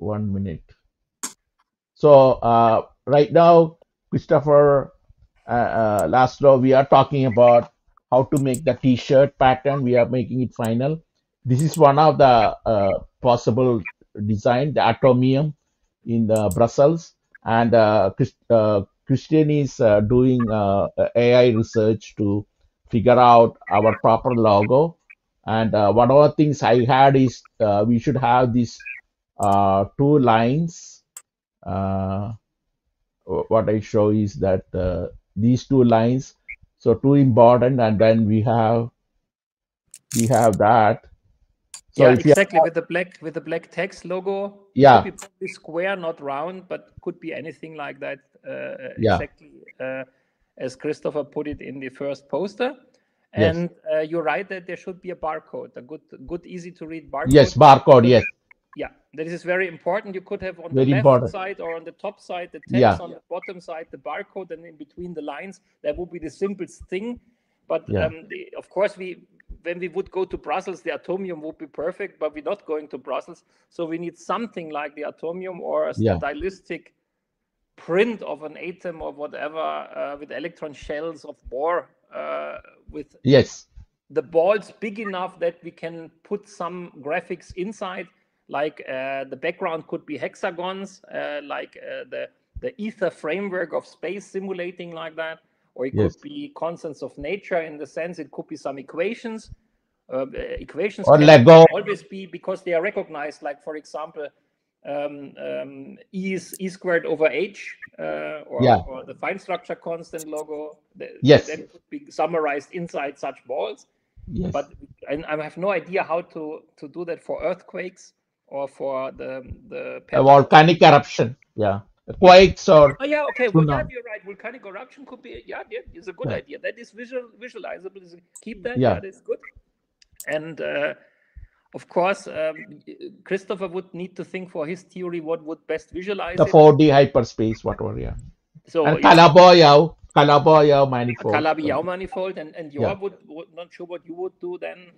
1 minute. So right now, Christopher, Laszlo, we are talking about how to make the T-shirt pattern. We are making it final. This is one of the possible design, the atomium in Brussels, and Christian is doing AI research to figure out our proper logo. And one of the things I had is we should have these two lines. Uh, what I show is that these two lines, so two important, and then we have that. So Yeah, if you exactly. With the black text logo, yeah, could be probably square, not round, but could be anything like that. yeah, Exactly as Christopher put it in the first poster. yes, And you're right that there should be a barcode, a good, easy to read yes, barcode. barcode, yes, Yeah, that is very important. You could have on the very left important. side or on the top side the text, Yeah, on the bottom side the barcode, and in between the lines that would be the simplest thing. But yeah, of course, when we would go to Brussels, the atomium would be perfect, but we're not going to Brussels, so we need something like the atomium or a yeah, stylistic print of an atom or whatever with electron shells of Bohr with yes, the balls big enough that we can put some graphics inside, like the background could be hexagons, like the ether framework of space simulating like that, or it could yes, be constants of nature in the sense it could be some equations. Equations or can Lego. always be, because they are recognized, like for example, E is E squared over H, Yeah, or the fine structure constant logo, yes, that could be summarized inside such balls. yes. But I have no idea how to do that for earthquakes or for the A pattern of. volcanic eruption. Yeah, quakes or Oh yeah, okay. Well, yeah, tsunami. you're right. Volcanic eruption could be, yeah, it's a good Yeah, idea. That is visualizable. Keep that. Yeah, yeah. that's good. And of course, Christopher would need to think for his theory what would best visualize The it. 4D hyperspace, whatever. Yeah, So and yeah, Calaboyau a manifold. Calabi-Yau manifold, and Yeah, your would not sure what you would do then.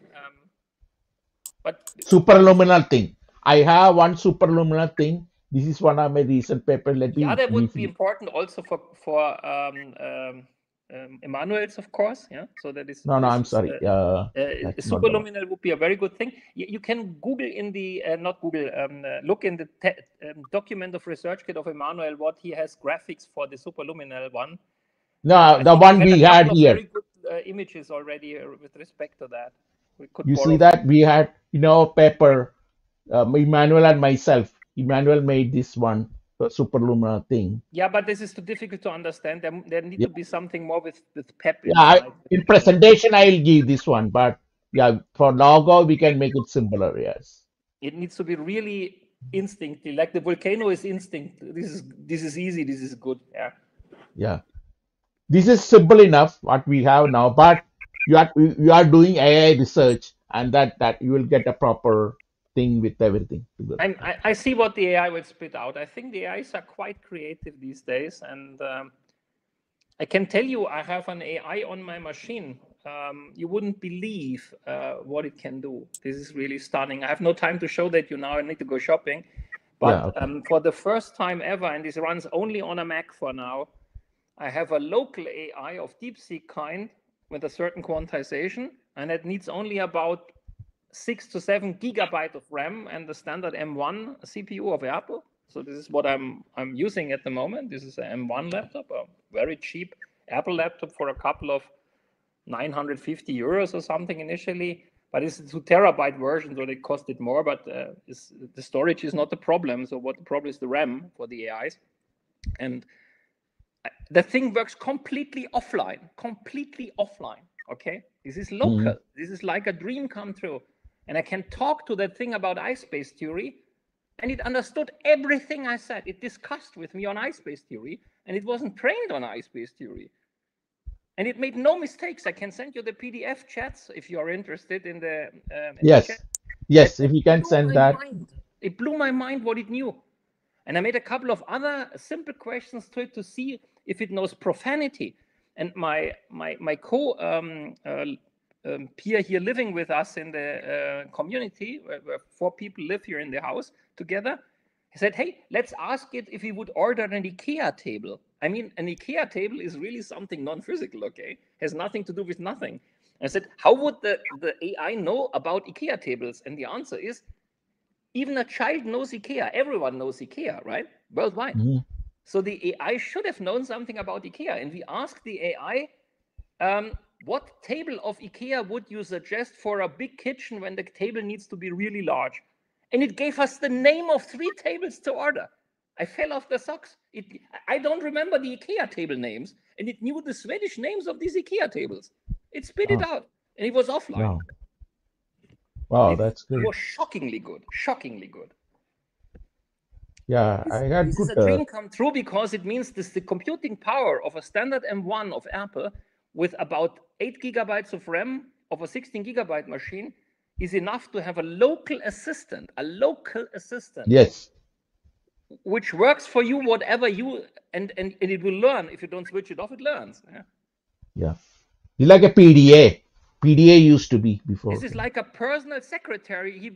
But superluminal thing. I have one superluminal thing. This is one of my recent papers. Let yeah, me that would be briefly. important also for Emanuel's, of course. Yeah, so that is No, no, I'm this is sorry. That's not the one. superluminal would be a very good thing. You can Google in the not Google, look in the document of research kit of Emanuel what he has graphics for the superluminal one. No, I the think he one had a we had couple of here. very good images already with respect to that. We could You see borrow. that we had, paper. Emmanuel and myself. Emmanuel made this one, the superluminal thing. Yeah, but this is too difficult to understand. There need Yeah, to be something more with pep yeah. inside. In presentation, I'll give this one, but yeah, for logo we can make it simpler. Yes. It needs to be really instinctive, like the volcano is instinct. This is easy. This is good. Yeah. Yeah. This is simple enough what we have now, but you are doing AI research, and that you will get a proper thing with everything together. I see what the AI will spit out. I think the AIs are quite creative these days, and I can tell you, I have an AI on my machine. You wouldn't believe what it can do. This is really stunning. I have no time to show that you now. I need to go shopping. Yeah. But Okay. for the first time ever, and this runs only on a Mac for now, I have a local AI of DeepSeek kind with a certain quantization, and it needs only about 6 to 7 gigabyte of RAM and the standard M1 CPU of Apple. So this is what I'm using at the moment. This is an M1 laptop, a very cheap Apple laptop for a couple of 950 euros or something initially. But it's a 2 terabyte version, so they costed more. But the storage is not the problem. So what the problem is the RAM for the AIs, and the thing works completely offline. Okay, this is local. This is like a dream come true. And I can talk to that thing about eye-space theory, and it understood everything I said. It discussed with me on eye-space theory, and it wasn't trained on eye-space theory. And it made no mistakes. I can send you the PDF chats if you are interested in the Yes. chat. Yes. If you can send that. It blew my mind what it knew. And I made a couple of other simple questions to it to see if it knows profanity. And my peer here living with us in the community, where 4 people live here in the house together, He said, hey, let's ask it if he would order an IKEA table. I mean, an IKEA table is really something non-physical, okay? Has nothing to do with nothing. I said, how would the AI know about IKEA tables? And the answer is, even a child knows IKEA. Everyone knows IKEA, right? Worldwide. Mm-hmm. So the AI should have known something about IKEA. And we asked the AI, what table of IKEA would you suggest for a big kitchen when the table needs to be really large? And it gave us the name of 3 tables to order. I fell off the socks. I don't remember the IKEA table names, and it knew the Swedish names of these IKEA tables. It spit it out, and it was offline. Wow, that's good. It was shockingly good, shockingly good. Yeah, this is a dream come true, because it means the computing power of a standard M1 of Apple with about 8 gigabytes of RAM of a 16 gigabyte machine is enough to have a local assistant, yes, which works for you, whatever you, and it will learn. If you don't switch it off, it learns. Yeah. It's like a PDA. PDA used to be before. This is like a personal secretary.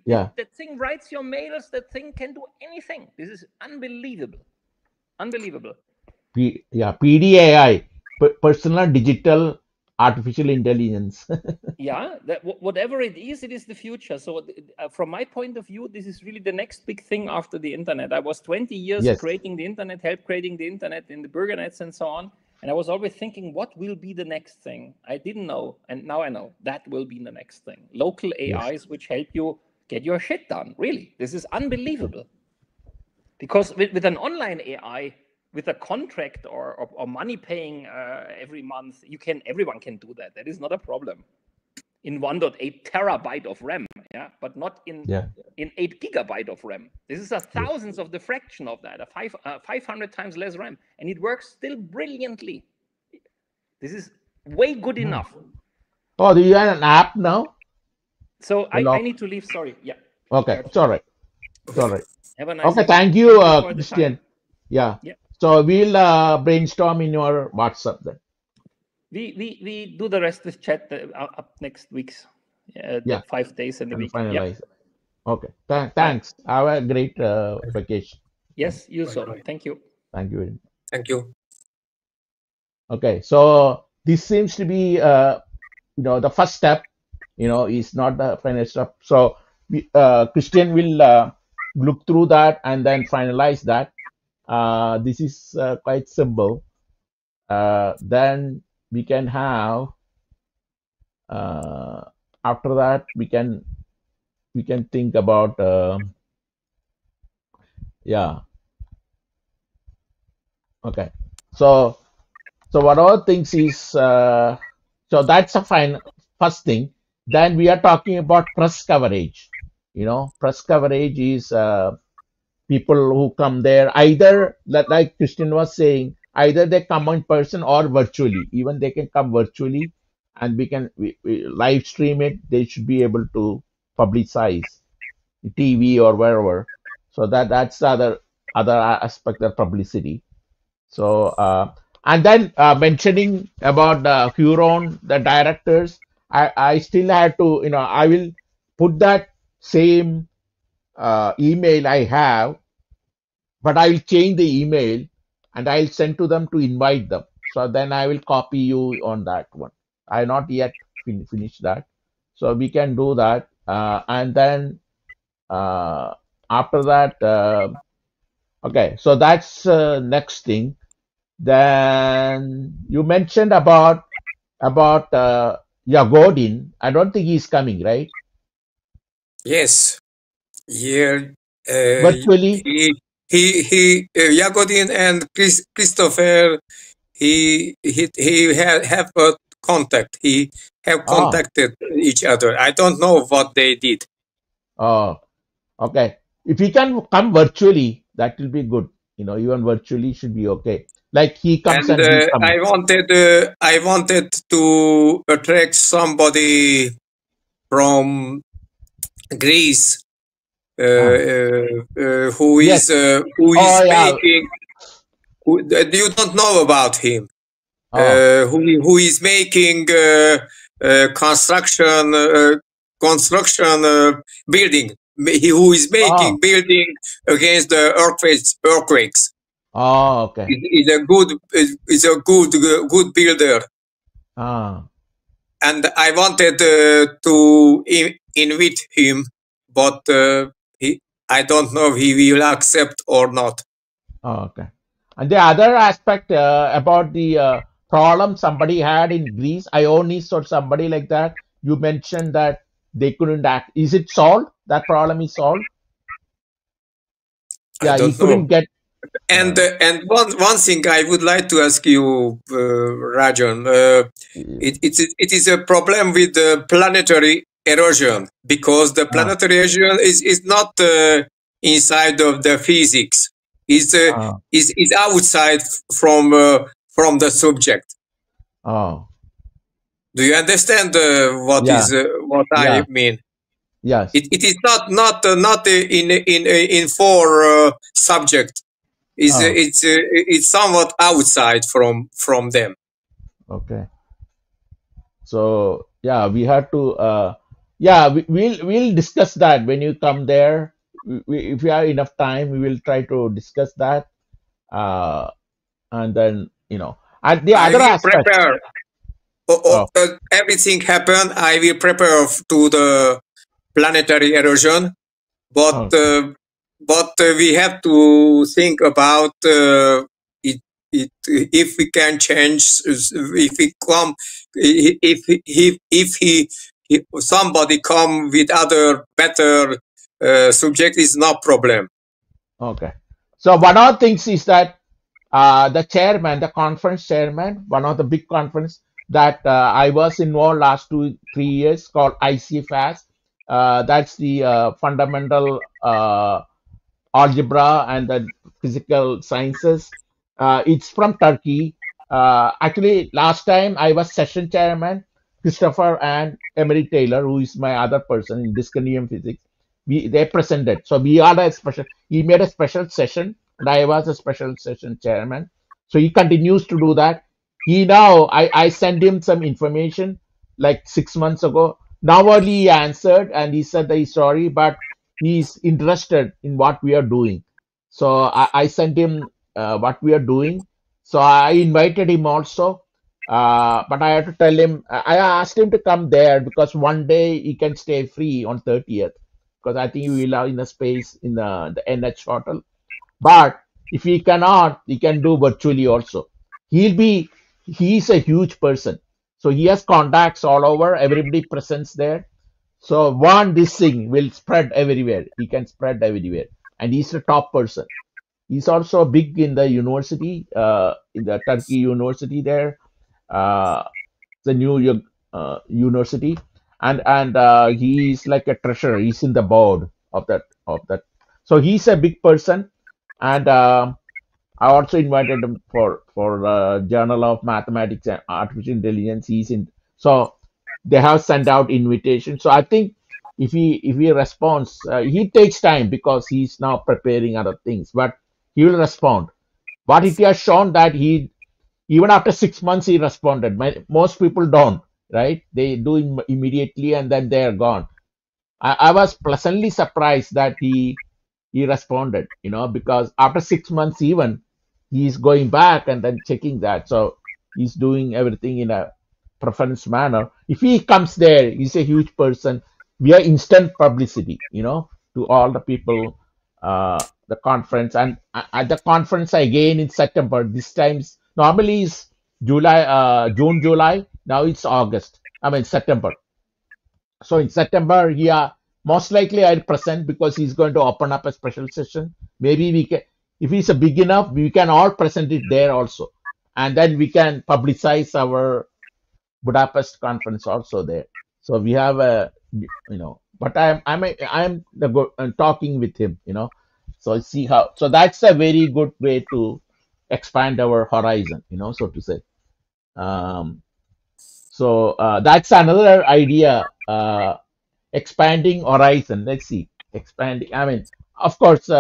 That thing writes your mails. That thing can do anything. This is unbelievable. Unbelievable. PDAI, personal digital artificial intelligence. Yeah, whatever it is the future. So from my point of view, this is really the next big thing after the internet. I was 20 years creating the internet, helped creating the internet in the Bürgernetz and so on. And I was always thinking, what will be the next thing? I didn't know. And now I know that will be the next thing. Local AIs which help you get your shit done. Really, this is unbelievable. Because with an online AI, with a contract or money paying every month, everyone can do that. That is not a problem. In 1.8 terabyte of RAM, but not in 8 gigabyte of RAM. This is a thousandth of the fraction of that, 500 times less RAM, and it works still brilliantly. This is way good enough. Oh, do you have an app now? So I need to leave. Sorry. Yeah. Okay, it's all right. It's all right. Have a nice okay, thank you, Christian. Yeah. So we'll brainstorm in your WhatsApp then. We do the rest of chat up next week's 5 days in the week. Finalize. Okay. Thanks. Have a great vacation. Yes, you so. Thank you. Thank you very much. Thank you. Okay, so this seems to be the first step. Is not the final step. So Christian will look through that and then finalize that. This is quite simple. Then we can have after that we can think about okay, so what other things is so that's a first thing. Then we are talking about press coverage. Press coverage is people who come there, either like Christian was saying, either they come in person or virtually. Even they can come virtually, and we live stream it. They should be able to publicize TV or wherever. So that's the other aspect of publicity. So and then mentioning about the Huron, the directors, I still had to, I will put that same email I have, but I will change the email and I'll send to them to invite them. So then I will copy you on that one. I not yet finished that. So we can do that. And then after that, okay, so that's next thing. Then you mentioned about Yagodin. I don't think he's coming, right? Yes. Here, virtually. He Yagodin and Christopher. He have a contact. He have contacted each other. I don't know what they did. Oh, okay. If he can come virtually, that will be good. Even virtually should be okay. Like he comes and I wanted to attract somebody from Greece who is making. You don't know about him. Who is making construction building who is Oh, making building against the earthquakes. oh, okay. Is a good builder, Ah, and I wanted to invite him, but I don't know if he will accept or not. oh, okay. And the other aspect about the problem somebody had in Greece, Ionis or somebody like that, you mentioned that they couldn't act. Is it solved? That problem is solved? I Yeah, he don't know. couldn't get. And Uh, one thing I would like to ask you, Rajan, it is a problem with the planetary erosion, because the uh, planetary erosion is not inside of the physics. uh, Is outside from the subject. oh, Do you understand yeah, what I yeah, mean? yes. It is not in for subject. Oh, It's somewhat outside from them. okay. So yeah, we have to. Yeah, we'll discuss that when you come there. If we have enough time, we will try to discuss that. And then and the I other will aspect. prepare. Oh, Everything happen. I will prepare to the planetary erosion, but okay, we have to think about it. If we can change, if we come, if he somebody come with other better subject, is no problem. okay. So one of the things is that the chairman, the conference chairman, one of the big conference that I was involved last 2 3 years called ICFAS. That's the fundamental algebra and the physical sciences. It's from Turkey. Actually, last time I was session chairman, Christopher and Emery Taylor, who is my other person in discontinuum physics. They presented. So we had a special. He made a special session, and I was a special session chairman. So he continues to do that. He now I sent him some information like 6 months ago. Now only he answered and he said that he's sorry, but he's interested in what we are doing. So I sent him what we are doing. So I invited him also. But I had to tell him, I asked him to come there because one day he can stay free on 30th because I think we will have in a space in the NH hotel. But if he cannot, he can do virtually also. He's a huge person. So he has contacts all over. Everybody presents there. So this thing will spread everywhere. He can spread everywhere. And he's the top person. He's also big in the university, in the Turkey university there, uh, the New York university. And he's like a treasurer. He's in the board of that. So he's a big person. And I also invited him for Journal of Mathematics and Artificial Intelligence. He's in. So they have sent out invitation. So I think if he responds, he takes time because he's now preparing other things, but he will respond. But it has shown that he even after 6 months he responded. Most people don't, right? They do immediately and then they are gone. I was pleasantly surprised that he responded, because after 6 months even he's going back and then checking that. So he's doing everything in a preference manner. If he comes there, he's a huge person. We are instant publicity, to all the people, the conference. And at the conference again in September, this time's normally is June, July. Now it's August. I mean, September. So in September, yeah, most likely I'll present because he's going to open up a special session. Maybe we can, if he's a big enough, we can all present it there also, and then we can publicize our Budapest conference also there. So we have but I'm talking with him, So see how. So that's a very good way to expand our horizon, so to say. Um, so that's another idea. Expanding horizon. Let's see. Expanding. I mean, of course,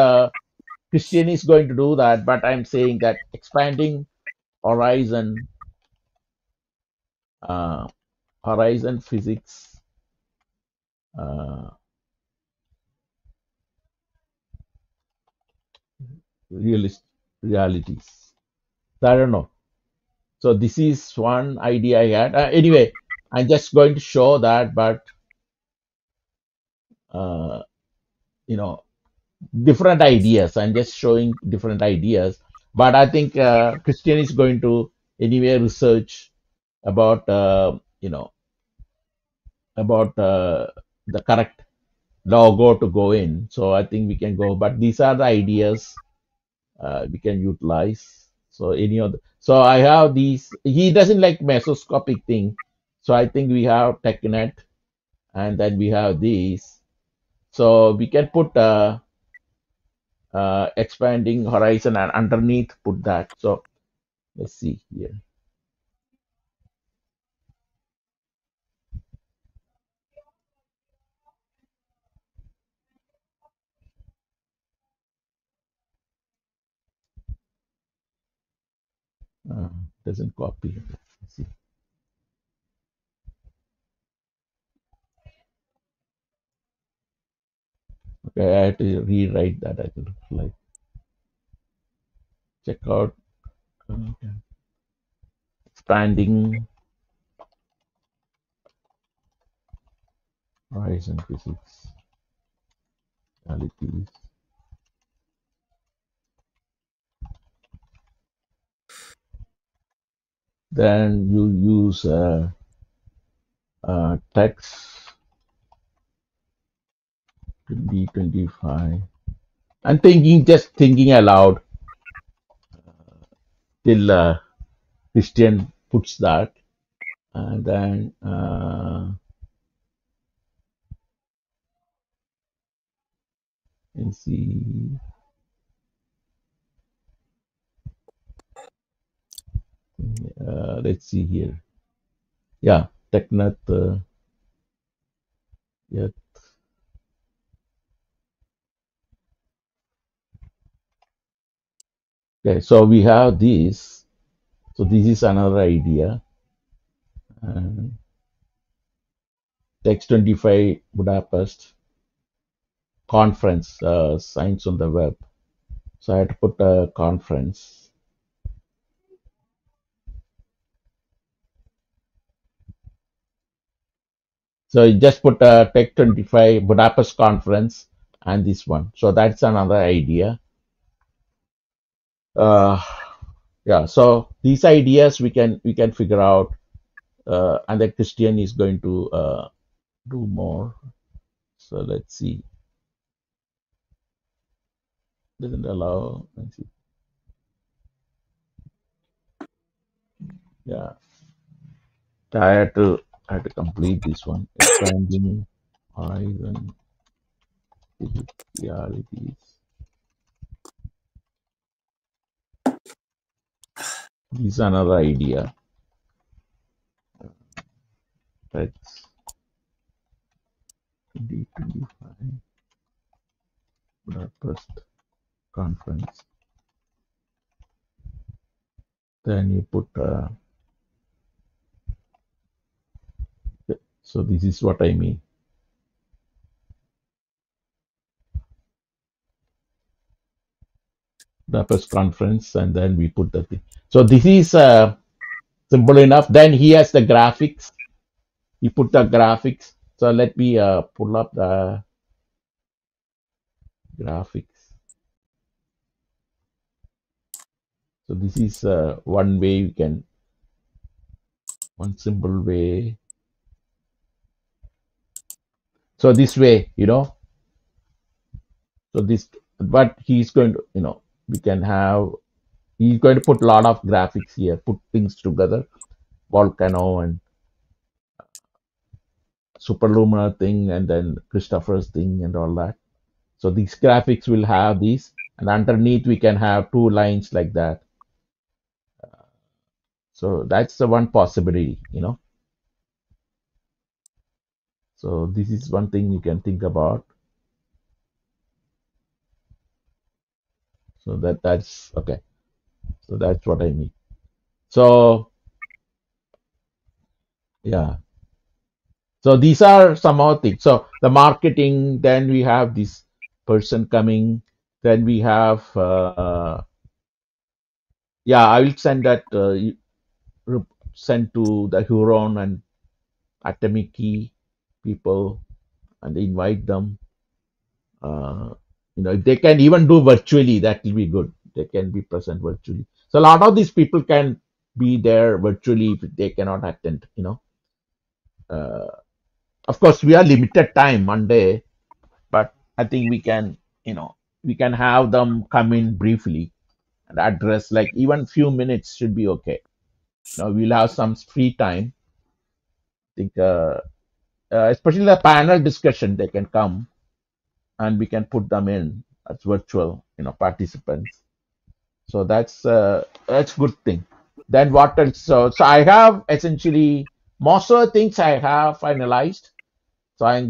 Christian is going to do that, but I'm saying that expanding horizon, uh, horizon physics. Uh, realities. So I don't know. So this is one idea I had. Anyway, I'm just going to show that, but uh, you know, different ideas. I'm just showing different ideas. But I think Christian is going to anyway research about about the correct logo to go in. So I think we can go. But these are the ideas we can utilize. So any other. So I have these. He doesn't like mesoscopic thing. So I think we have TechNet, and then we have these. So we can put expanding horizon and underneath put that. So let's see here. Doesn't copy. Let's see. Okay, I have to rewrite that. I could like check out okay. Expanding horizon physics realities. Then you use text 2025. I'm thinking, just thinking aloud till Christian puts that, and then let's see. Let's see here. Yeah, TechNet. Yeah. Okay, so we have this. So this is another idea. Text 25 Budapest conference signs on the web. So I had to put a conference. So you just put a Tech 25 Budapest conference and this one. So that's another idea. Uh, yeah. So these ideas we can figure out, and the Christian is going to do more. So let's see. Doesn't allow. Let's see. Yeah. I had to complete this one. Expanding horizon realities. This is another idea. That's 2025 Budapest conference. Then you put so this is what I mean. Budapest conference, and then we put the thing. So this is simple enough. Then he has the graphics. He put the graphics. So let me pull up the graphics. So this is one way we can, one simple way. So this way, so this, but he's going to, we can have, he's going to put a lot of graphics here, put things together, volcano and superluminal thing, and then Christopher's thing and all that. So these graphics will have these, and underneath we can have two lines like that. So that's the one possibility. So this is one thing you can think about. So that's okay. So that's what I mean. So yeah. So these are some other things. So the marketing, then we have this person coming, Then we have, yeah, I will send that, send to the Huron and Atomic Key people and invite them. Uh, if they can even do virtually, that will be good. They can be present virtually. So a lot of these people can be there virtually if they cannot attend. Uh, of course, we are limited time Monday, but I think we can have them come in briefly and address, like, even few minutes should be okay. We'll have some free time. I think, especially the panel discussion, they can come and we can put them in as virtual, participants. So that's good thing. Then what else? So I have essentially most of the things I have finalized. So I'm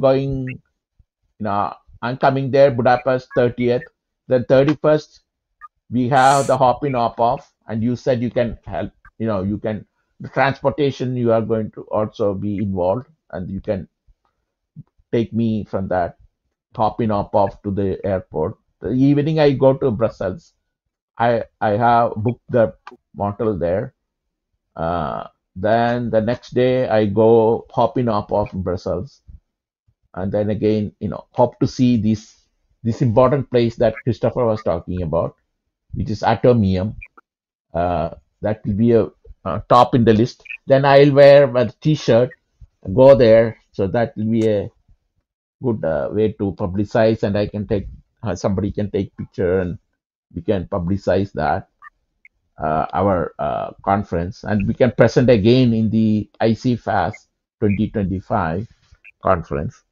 coming there Budapest 30th. Then 31st we have the hop in hop off, and you said you can help. You can the transportation, you are going to also be involved, and you can take me from that hop in hop off to the airport. The evening I go to Brussels. I have booked the motel there. Then the next day I go hop in hop off Brussels, and then again, hope to see this important place that Christopher was talking about, which is Atomium. That will be a top in the list. Then I'll wear a t-shirt, go there. So that will be a good way to publicize, and I can take somebody can take picture, and we can publicize that our conference, and we can present again in the ICFAS 2025 conference.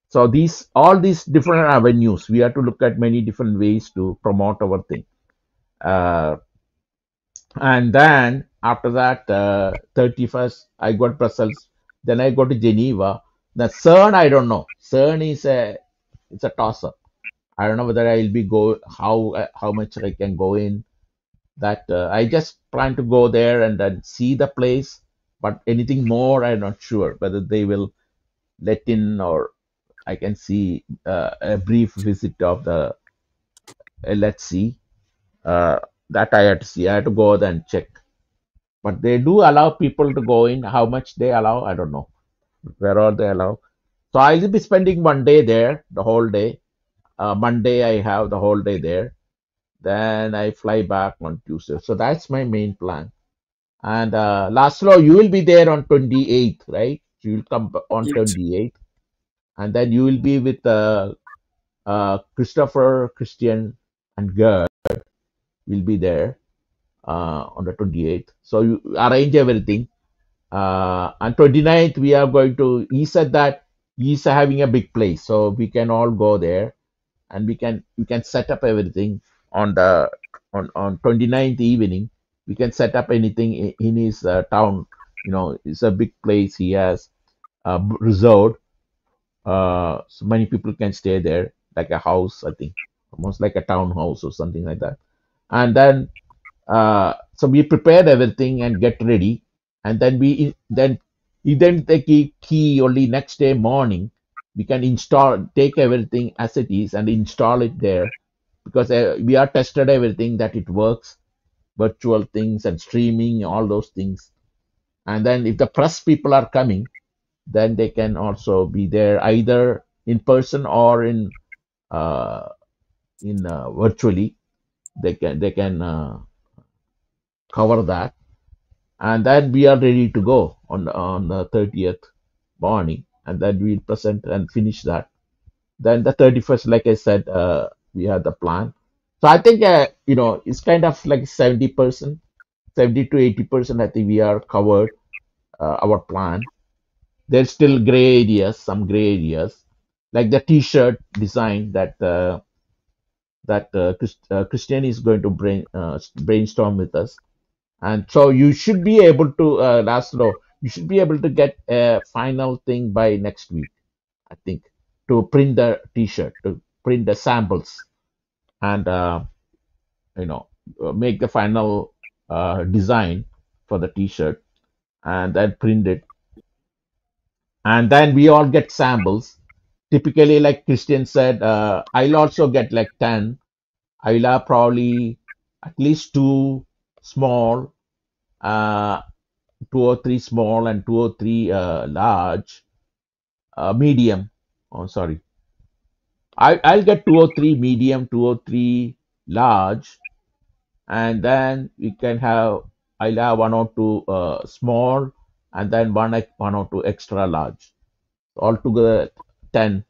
So all these different avenues, we have to look at many different ways to promote our thing. And then after that, 31st, I got Brussels. Then I go to Geneva. The CERN, I don't know. CERN it's a toss up. I don't know whether I'll be how much I can go in. That I just plan to go there and then see the place. But anything more, I'm not sure whether they will let in, or I can see a brief visit of the. Let's see. That I had to see. I had to go there and check. But they do allow people to go in. How much they allow, I don't know. Where all they allow. So I will be spending one day there, the whole day. Monday I have the whole day there. Then I fly back on Tuesday. So that's my main plan. And Laszlo, you will be there on 28th, right? You will come on Yes. 28th. And then you will be with Christopher, Christian, and Gerd will be there on the 28th. So you arrange everything. On 29th, we are going to, he said that he's having a big place. So we can all go there, and we can set up everything on the on 29th evening. We can set up anything in his town. It's a big place. He has reserved. So many people can stay there, like a house, I think, almost like a townhouse or something like that. And then, so we prepared everything and get ready, and then we then take a key only next day morning. We can take everything as it is and install it there, because we are tested everything that it works, virtual things and streaming, all those things. And then if the press people are coming, then they can also be there either in person or in virtually. They can cover that, and then we are ready to go on the 30th morning, and then we'll present and finish that. Then the 31st, like I said, we have the plan. So I think it's kind of like 70%, 70 to 80%. I think we are covered our plan. There's still gray areas, some gray areas, like the T-shirt design that Christian is going to brainstorm with us. And so you should be able to, Laszlo, you should be able to get a final thing by next week, I think, to print the T-shirt, to print the samples, and make the final design for the T-shirt, and then print it. And then we all get samples. Typically, like Christian said, I'll also get like 10. I'll have probably at least two small, uh, two or three small and two or three large, medium. Oh, sorry. I'll get two or three medium, two or three large, and then we can have, I'll have one or two small, and then one or two extra large. Altogether 10.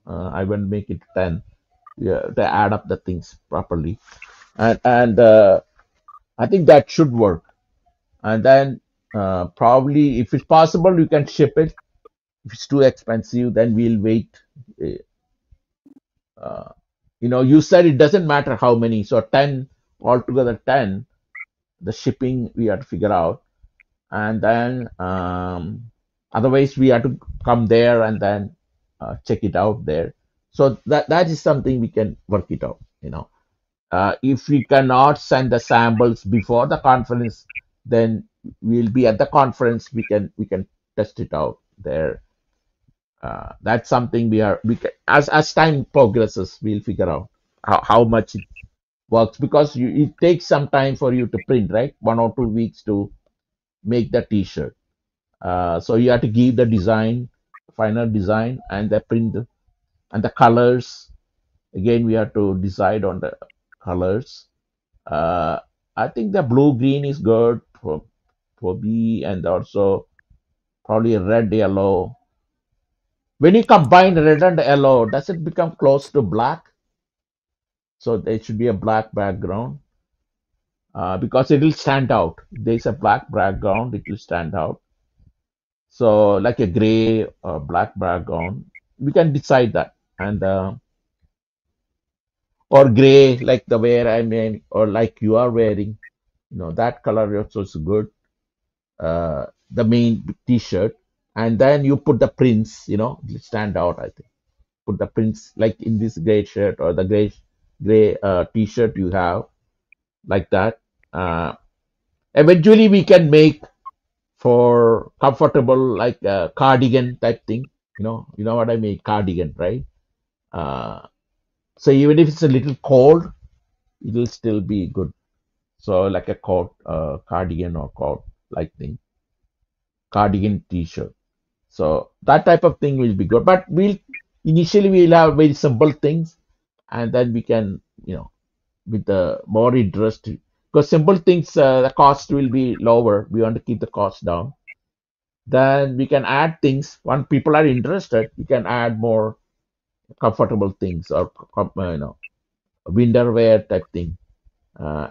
I will make it 10. Yeah, to add up the things properly, and I think that should work. And then probably, if it's possible, you can ship it. If it's too expensive, then we'll wait. Uh, you said it doesn't matter how many, so 10 altogether 10. The shipping we have to figure out, and then otherwise we have to come there and then check it out there. So that is something we can work it out. If we cannot send the samples before the conference, then we'll be at the conference. We can test it out there. That's something we can, as time progresses, we'll figure out how much it works, because it takes some time for you to print, right? 1 or 2 weeks to make the T-shirt. So you have to give the design, final design, and the print and the colors. Again, we have to decide on the colors. Uh, I think the blue green is good for me, and also probably red yellow. When you combine red and yellow, does it become close to black? So there should be a black background, because it will stand out. If there's a black background, it will stand out. So like a gray or black background, we can decide that, and or gray like the wear I'm in, or like you are wearing. That color also is good. The main T-shirt, and then you put the prints. It'll stand out. I think put the prints like in this gray shirt, or the gray T-shirt you have, like that. Uh, Eventually, we can make for comfortable, like a cardigan type thing. You know what I mean, cardigan, right? Uh, so even if it's a little cold, it will still be good. So like a coat, cardigan or coat like thing, cardigan T-shirt. So that type of thing will be good. But we'll have very simple things, and then we can, with the more interest, because simple things, the cost will be lower. We want to keep the cost down. Then we can add things when people are interested. We can add more comfortable things, or winter wear type thing,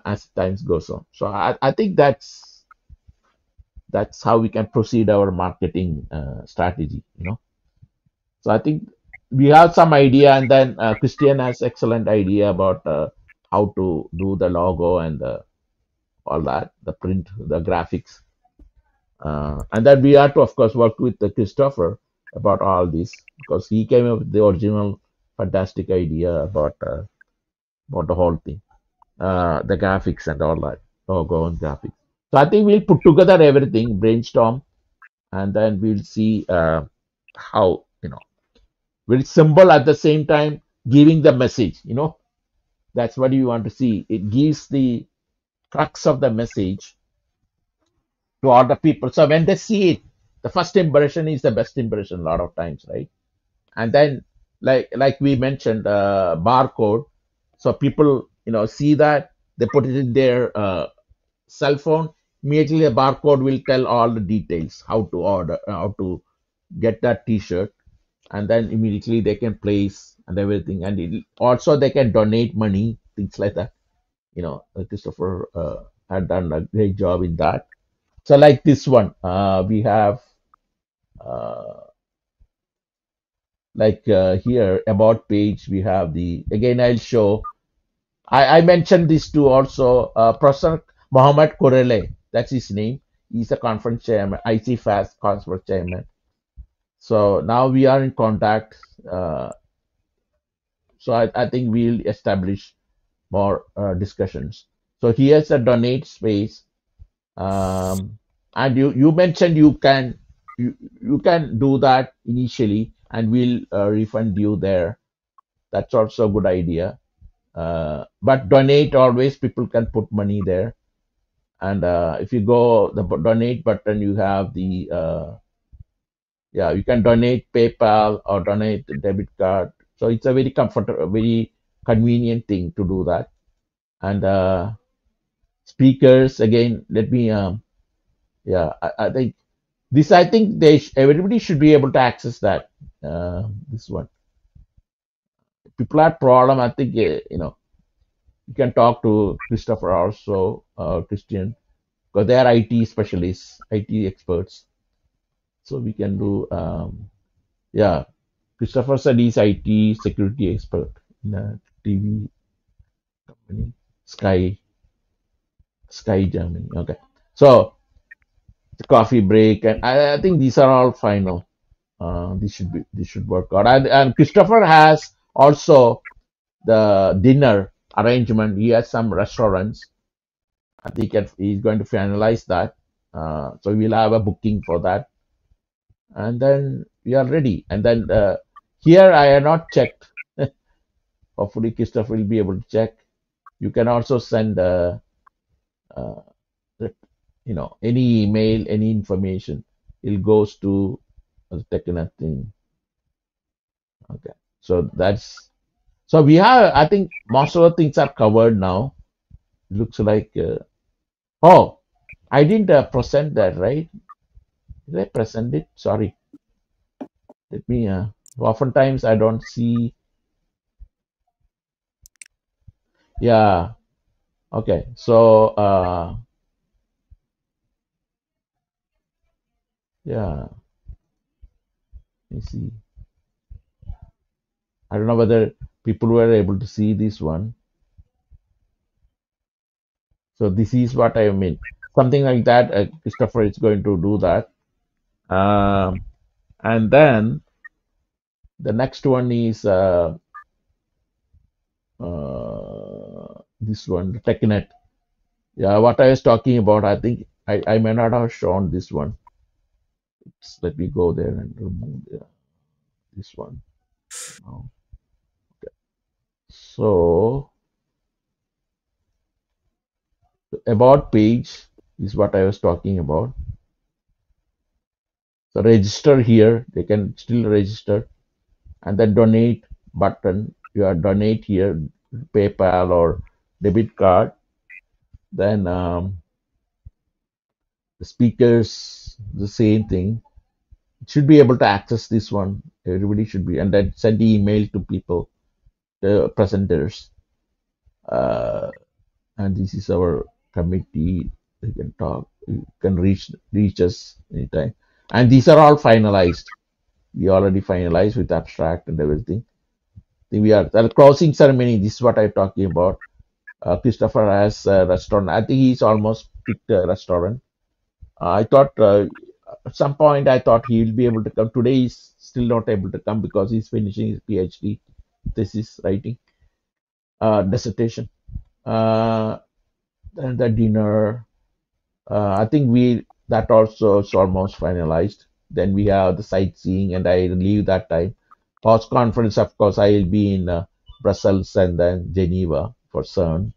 as times goes on. So I think that's how we can proceed our marketing strategy. So I think we have some idea, and then Christian has excellent idea about how to do the logo and all that, the print, the graphics, and then we have to, of course, work with Christopher about all this, because he came up with the original fantastic idea about the whole thing, the graphics and all that, logo and graphics. So I think we'll put together everything, brainstorm, and then we'll see how, very simple at the same time, giving the message. That's what you want to see. It gives the crux of the message to all the people. So when they see it, the first impression is the best impression a lot of times, right? And then, like we mentioned, barcode. So people, see that, they put it in their cell phone. Immediately, the barcode will tell all the details, how to order, how to get that T-shirt, and then immediately they can place and everything, and also they can donate money, things like that. Christopher had done a great job in that. So like this one, we have uh, here about page, we have the, again I'll show. I mentioned these two also. Professor Mohammed Korele, that's his name. He's a conference chairman, IC Fast conference chairman. So now we are in contact. So I think we'll establish more discussions. So here's a donate space. And you mentioned you can do that initially, and we'll refund you there. That's also a good idea. But donate always people can put money there. And if you go the donate button, you have the yeah, you can donate PayPal or donate debit card. So it's a very comfortable, very convenient thing to do that. And speakers again. Let me yeah, I think this. I think everybody should be able to access that. This one. People have problem. I think you can talk to Christopher also, Christian, because they are IT specialists, IT experts. So we can do yeah. Christopher said he's IT security expert in a TV company, Sky Germany. Okay, so the coffee break, and I think these are all final. This should work out. And Christopher has also the dinner arrangement. He has some restaurants. I think he's going to finalize that. So we'll have a booking for that, and then we are ready. And then here I have not checked. Hopefully, Christopher will be able to check. You can also send uh, any email, any information. It goes to the Technet thing. Okay, so that's so we have. I think most of the things are covered now. Looks like. Oh, I didn't present that, right? Did I present it? Sorry. Let me. Oftentimes I don't see. Yeah. Okay. So yeah. Let me see. I don't know whether people were able to see this one. So this is what I mean. Something like that. Christopher is going to do that. And then the next one is this one, the TechNet. Yeah, what I was talking about. I think I may not have shown this one. Let me go there and remove this one. Oh, so the about page is what I was talking about. So register here. They can still register, and then donate button. You are donate here, PayPal or debit card. Then the speakers, the same thing. Should be able to access this one. Everybody should be, and then send the email to people, the presenters. Uh, and this is our committee. You can talk. You can reach us anytime. And these are all finalized. We already finalized with abstract and everything. We are the closing ceremony. This is what I'm talking about. Christopher has a restaurant. I think he's almost picked a restaurant. I thought at some point I thought he will be able to come. Today he's still not able to come because he's finishing his PhD thesis writing dissertation. And the dinner. I think we that also is almost finalized. Then we have the sightseeing, and I leave that time. Post conference, of course, I will be in Brussels and then Geneva for CERN.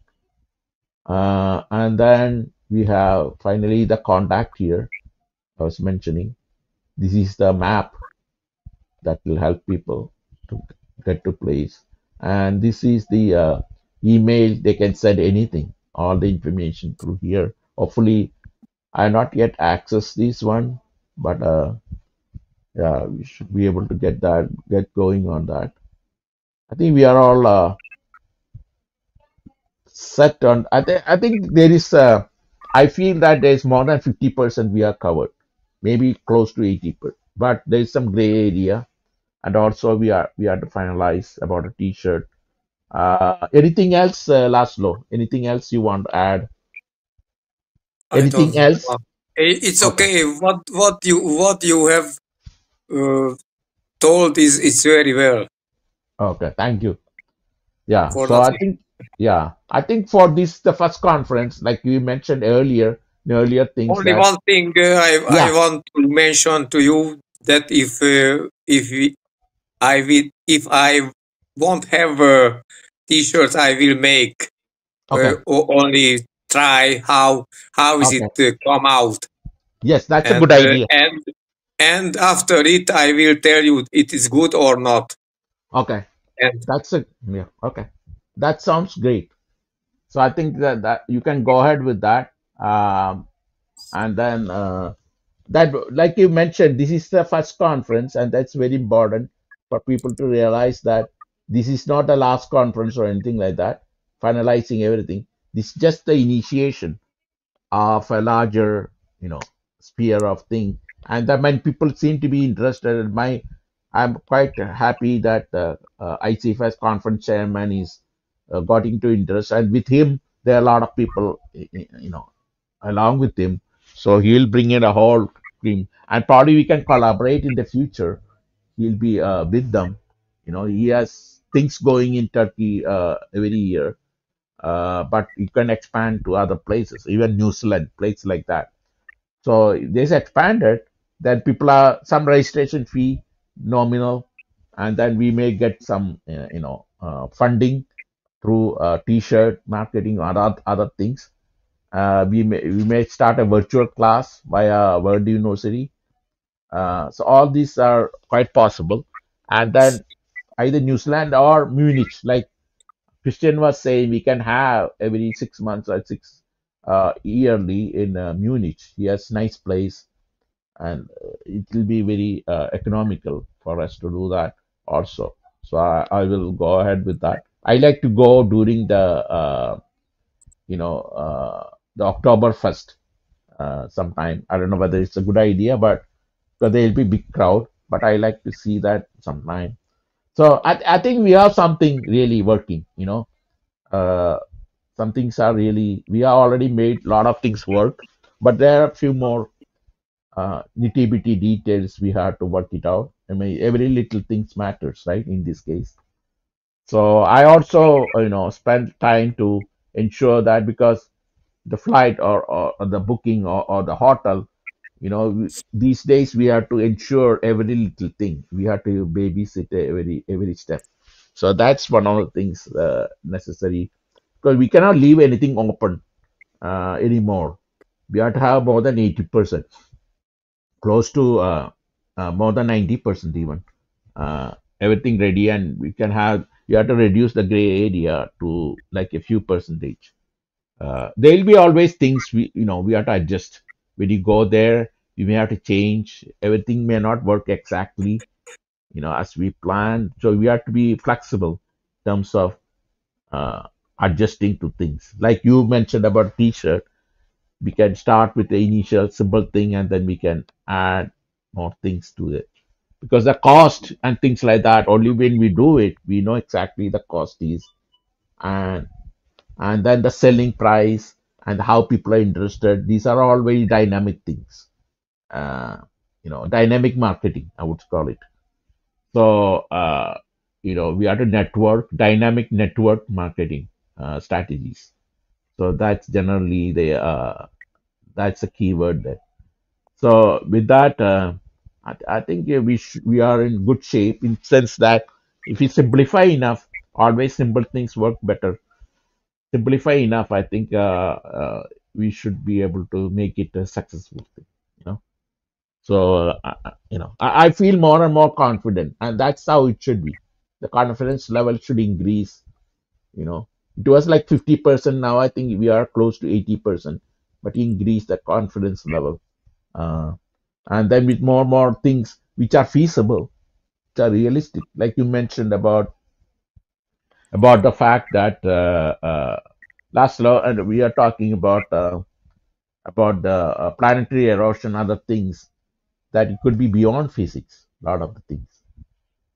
And then we have finally the contact here. I was mentioning this is the map that will help people to get to place, and this is the email. They can send anything, all the information through here. Hopefully, I not yet access this one, but yeah, we should be able to get going on that. I think we are all set on. I think there is. I feel that there is more than 50% we are covered, maybe close to 80%. But there is some gray area, and also we are to finalize about a T-shirt. Anything else, Laszlo? Anything else you want to add? I don't Anything else? know. It's Okay. okay. What you have uh, told is very well Okay. Thank you. Yeah. for So I nothing. think, yeah, I think for this, the first conference, like you mentioned earlier, in earlier things Only that, one thing I yeah, want to mention to you that if I won't have T-shirts I will make. Okay. Only try how is it Okay. come out, Yes, that's a and good idea. after it I will tell you it is good or not. Okay. And That's a yeah. Okay. That sounds great. So I think that you can go ahead with that. And then that, like you mentioned, this is the first conference, and that's very important for people to realize that this is not the last conference or anything like that. Finalizing everything. This is just the initiation of a larger, sphere of thing. And that many people seem to be interested. I'm quite happy that ICFS conference chairman is got into interest, and with him there are a lot of people, along with him. So he'll bring in a whole team, and probably we can collaborate in the future. He'll be with them. He has things going in Turkey every year, but you can expand to other places, even New Zealand, places like that. So if this expanded, then people are some registration fee, nominal, and then we may get some, funding through T-shirt marketing or other things. We may start a virtual class via World University. So all these are quite possible, and then either New Zealand or Munich, like Christian was saying, we can have every 6 months or six yearly in Munich. He has nice place, and it will be very economical for us to do that also. So I will go ahead with that. I like to go during you know, the October 1st sometime. I don't know whether it's a good idea, but because there will be big crowd, but I like to see that sometime. So I think we have something really working, uh, some things are really, we have already made a lot of things work, but there are a few more nitty bitty details we have to work it out. I mean, every little things matters, right? In this case. So I also, spend time to ensure that, because the flight or the booking or the hotel, these days we have to ensure every little thing. We have to babysit every step. So that's one of the things necessary, because we cannot leave anything open anymore. We have to have more than 80%, close to more than 90% even. Everything ready, and we have to reduce the gray area to like a few percentage. There'll be always things we have to adjust. When you go there, you may have to change. Everything may not work exactly, as we planned. So we have to be flexible in terms of uh, adjusting to things. Like you mentioned about t-shirt, we can start with the initial simple thing, and then we can add more things to it, because the cost and things like that, only when we do it we know exactly the cost is, and then the selling price and how people are interested. These are all very dynamic things, uh, dynamic marketing, I would call it. So we have to network, dynamic network marketing strategies. So that's generally that's a keyword there. So with that, I think we are in good shape, in sense that if we simplify enough, always simple things work better. Simplify enough, I think we should be able to make it a successful thing. You know. So I feel more and more confident, and that's how it should be. The confidence level should increase. It was like 50%. Now I think we are close to 80%, but increase the confidence level. Uh, and then with more and more things which are feasible, which are realistic, like you mentioned about the fact that last law, and we are talking about the planetary erosion, other things that it could be beyond physics, a lot of the things.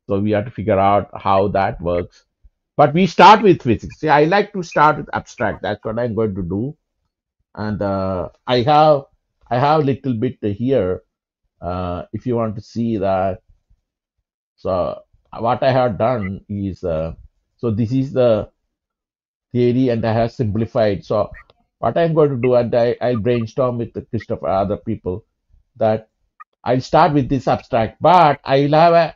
So we have to figure out how that works. But we start with physics. See, I like to start with abstract. That's what I'm going to do. And I have little bit here. If you want to see that, so what I have done is, so this is the theory, and I have simplified. So what I'm going to do, and I'll brainstorm with Christopher, other people, that I'll start with this abstract, but I'll have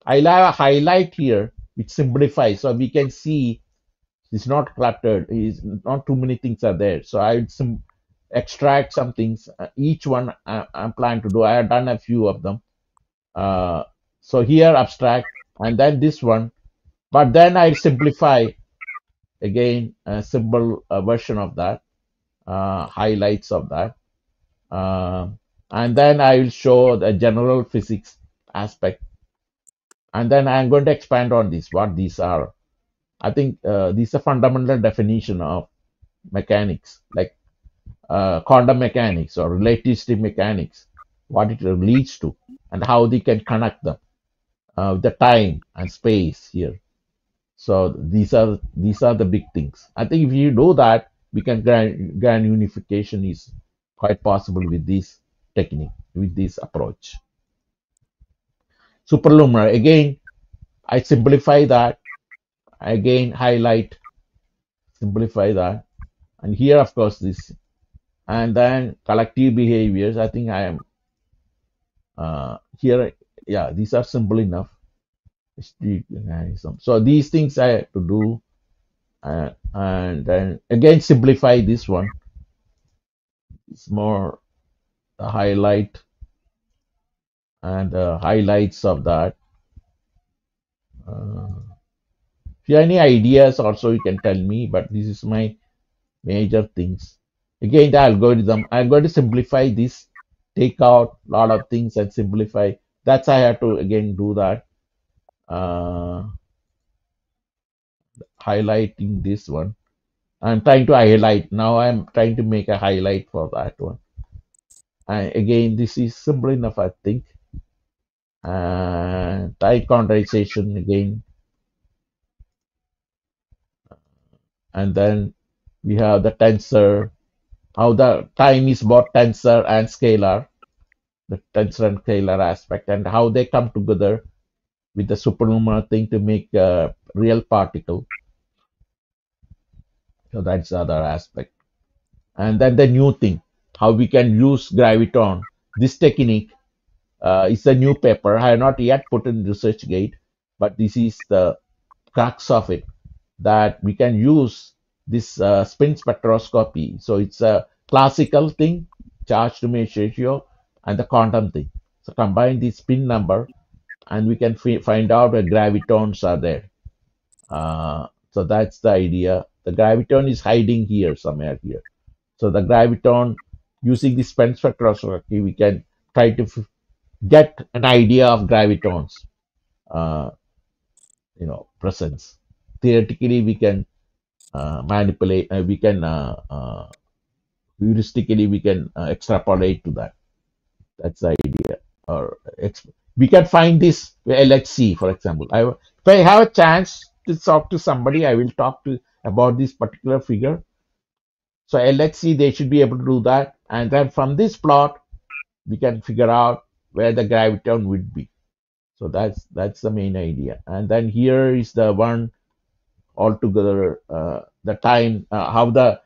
a highlight here which simplifies, so we can see It's not cluttered. It's not too many things are there. So I would extract some things. Each one I'm planning to do. I have done a few of them. Uh, so here abstract, and then this one. But then I simplify again a simple version of that, highlights of that. Uh, and then I will show the general physics aspect. And then I'm going to expand on this, what these are. I think these are fundamental definition of mechanics, like quantum mechanics or relativistic mechanics, what it leads to, and how they can connect them, the time and space here. So these are the big things. I think if you do that, we can grand unification is quite possible with this technique, with this approach. Superluminary, again, I simplify that, again highlight, simplify that, and here of course this, and then collective behaviors. I think I am here. Yeah, these are simple enough. So these things I have to do, and then again simplify this one. It's more the highlight and the highlights of that. If you have any ideas also you can tell me, but this is my major things. Again, the algorithm, I'm going to simplify this, take out a lot of things and simplify. That's I have to again do that. Highlighting this one. I'm trying to highlight. Now I'm trying to make a highlight for that one. And again, this is simple enough, I think. Type quantization again. And then we have the tensor, how the time is both tensor and scalar, the tensor and scalar aspect, and how they come together with the superluminal thing to make a real particle. So that's the other aspect. And then the new thing, how we can use graviton. This technique is a new paper. I have not yet put in ResearchGate, but this is the crux of it, that we can use this spin spectroscopy. So it's a classical thing, charge to mass ratio, and the quantum thing. So combine the spin number, and we can find out where gravitons are there. So that's the idea. The graviton is hiding here, somewhere here. So the graviton, using the spin spectroscopy, we can try to get an idea of gravitons, uh, presence. Theoretically, we can manipulate, we can heuristically we can extrapolate to that. That's the idea. Or we can find this LHC, for example. If I have a chance to talk to somebody, I will talk to about this particular figure. So LHC, they should be able to do that, and then from this plot, we can figure out where the graviton would be. So that's the main idea. And then here is the one altogether, the time, how the,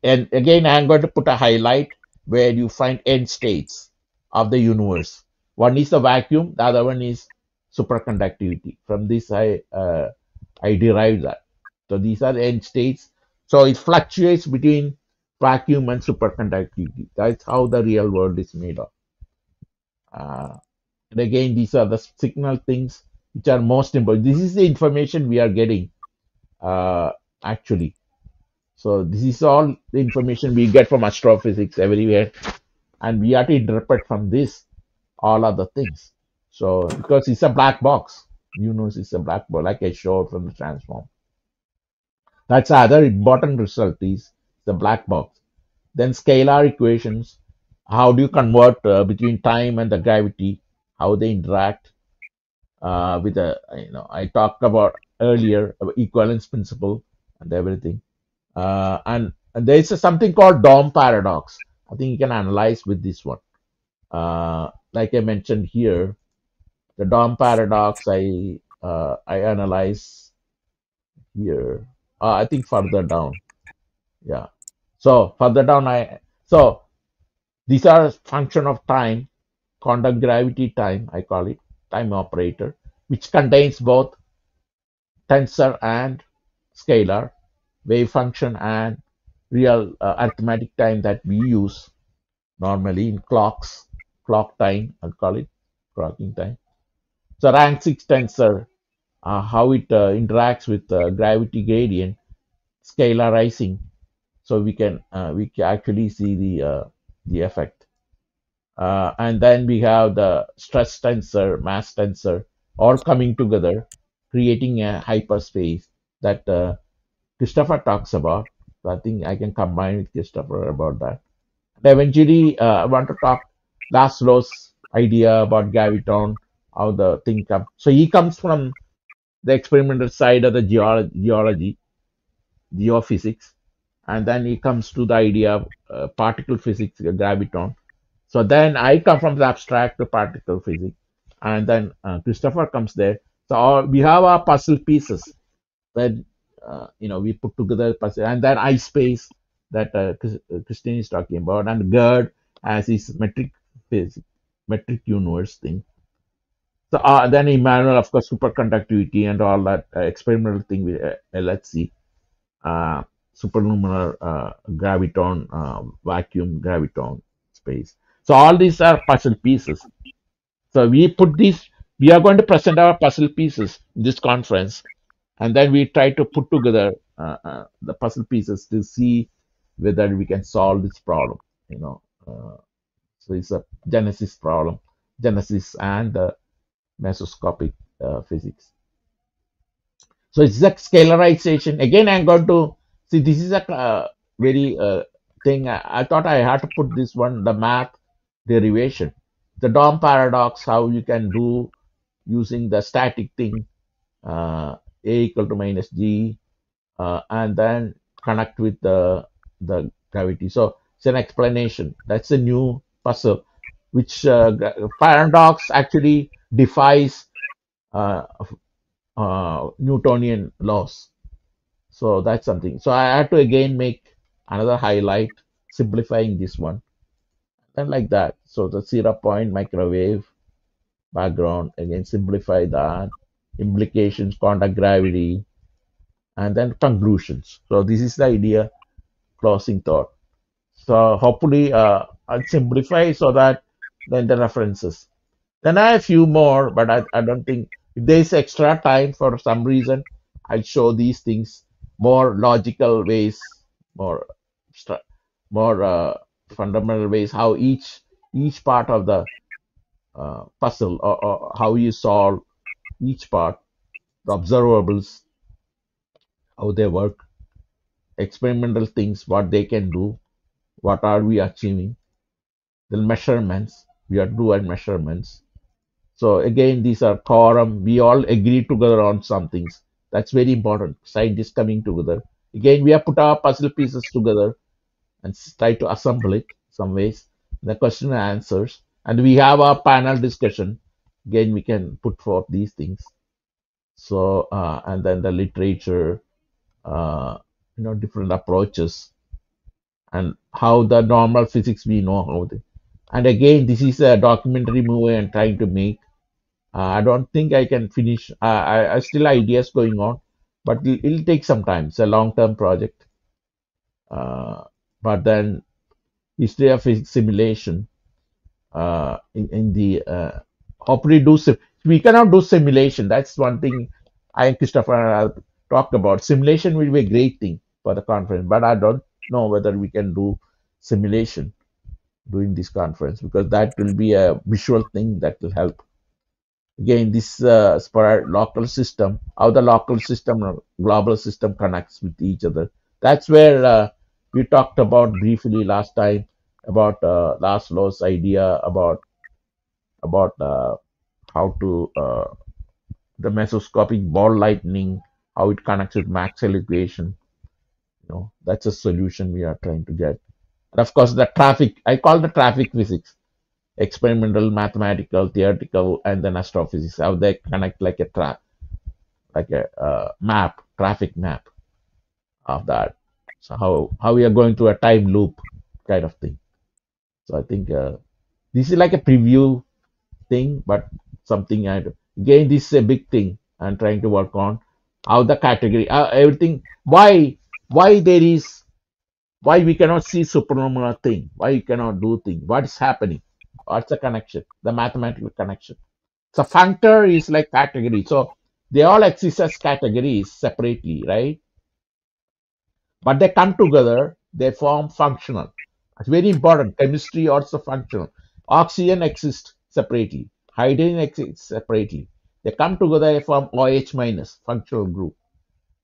and again I'm going to put a highlight where you find end states of the universe. One is the vacuum, the other one is superconductivity. From this I derive that. So these are the end states. So it fluctuates between vacuum and superconductivity. That's how the real world is made of. And again, these are the signal things which are most important. This is the information we are getting actually. So this is all the information we get from astrophysics everywhere, and we have to interpret from this all other things. So because it's a black box, it's a black box, like I showed from the transform. That's the other important result is the black box. Then scalar equations. How do you convert between time and the gravity? How they interact with the, I talked about earlier about equivalence principle and everything. And there is something called Dom paradox. I think you can analyze with this one. Like I mentioned here, the Dom paradox I analyze here. I think further down. Yeah. So further down, so these are function of time, quantum gravity time, I call it time operator, which contains both tensor and scalar. wave function and real arithmetic time that we use normally in clock time, I'll call it clocking time. So rank 6 tensor, how it interacts with gravity gradient, scalarizing, so we can actually see the effect. And then we have the stress tensor, mass tensor, all coming together, creating a hyperspace that Christopher talks about. So I think I can combine with Christopher about that. And eventually, I want to talk Laszlo's idea about graviton, how the thing comes. So he comes from the experimental side of the geophysics, and then he comes to the idea of particle physics, graviton. So then I come from the abstract to particle physics, and then Christopher comes there. So we have our puzzle pieces that we put together puzzle, and then I space that Christine is talking about, and GERD as his metric physics, metric universe thing. So then Emmanuel, of course, superconductivity and all that experimental thing with LHC, uh, superluminal graviton, vacuum graviton space. So all these are puzzle pieces. So we are going to present our puzzle pieces in this conference, and then we try to put together the puzzle pieces to see whether we can solve this problem. So it's a genesis problem, genesis and mesoscopic physics. So it's a scalarization. Again, I'm going to see this is a very thing. I thought I had to put this one, the math derivation, the Dom paradox, how you can do using the static thing, a equal to minus g, and then connect with the gravity. So it's an explanation. That's a new puzzle, which paradox actually defies uh, Newtonian laws. So that's something. So I had to again make another highlight, simplifying this one, and like that. So the 0 point microwave background, again simplify that, implications, quantum gravity, and then conclusions. So this is the idea, closing thought. So hopefully I'll simplify so that then the references. Then I have a few more, but I don't think if there is extra time for some reason, I'll show these things more logical ways, more more fundamental ways, how each part of the puzzle, or how you solve each part, the observables, how they work, experimental things, what they can do, what are we achieving, the measurements, we are doing measurements. So again, these are quorum. We all agree together on some things. That's very important. Scientists coming together. Again, we have put our puzzle pieces together and try to assemble it some ways. The question and answers, and we have our panel discussion. Again, we can put forth these things. So and then the literature, different approaches, and how the normal physics we know how they. And again, this is a documentary movie I'm trying to make. I don't think I can finish. I still ideas going on, but it'll take some time. It's a long-term project. But then history of physics simulation in the hopefully we cannot do simulation. That's one thing I and Christopher talked about. Simulation will be a great thing for the conference, but I don't know whether we can do simulation during this conference, because that will be a visual thing that will help. Again, this for local system, how the local system or global system connects with each other. That's where we talked about briefly last time about Laszlo's idea about how to the mesoscopic ball lightning, how it connects with Maxwell equation. That's a solution we are trying to get. And of course, the traffic, I call the traffic physics, experimental, mathematical, theoretical, and then astrophysics, how they connect like a map, traffic map of that. So how we are going through a time loop kind of thing. So I think this is like a preview thing, but something again, this is a big thing I'm trying to work on. How the category, everything, why why there is, why we cannot see superluminal thing, why we cannot do thing, what is happening, what's the connection, the mathematical connection. So functor is like category. So they all exist as categories separately, right? But they come together, they form functional. It's very important. Chemistry also functional. Oxygen exists separately. Hydrogen exists separately. They come together, they form OH minus functional group.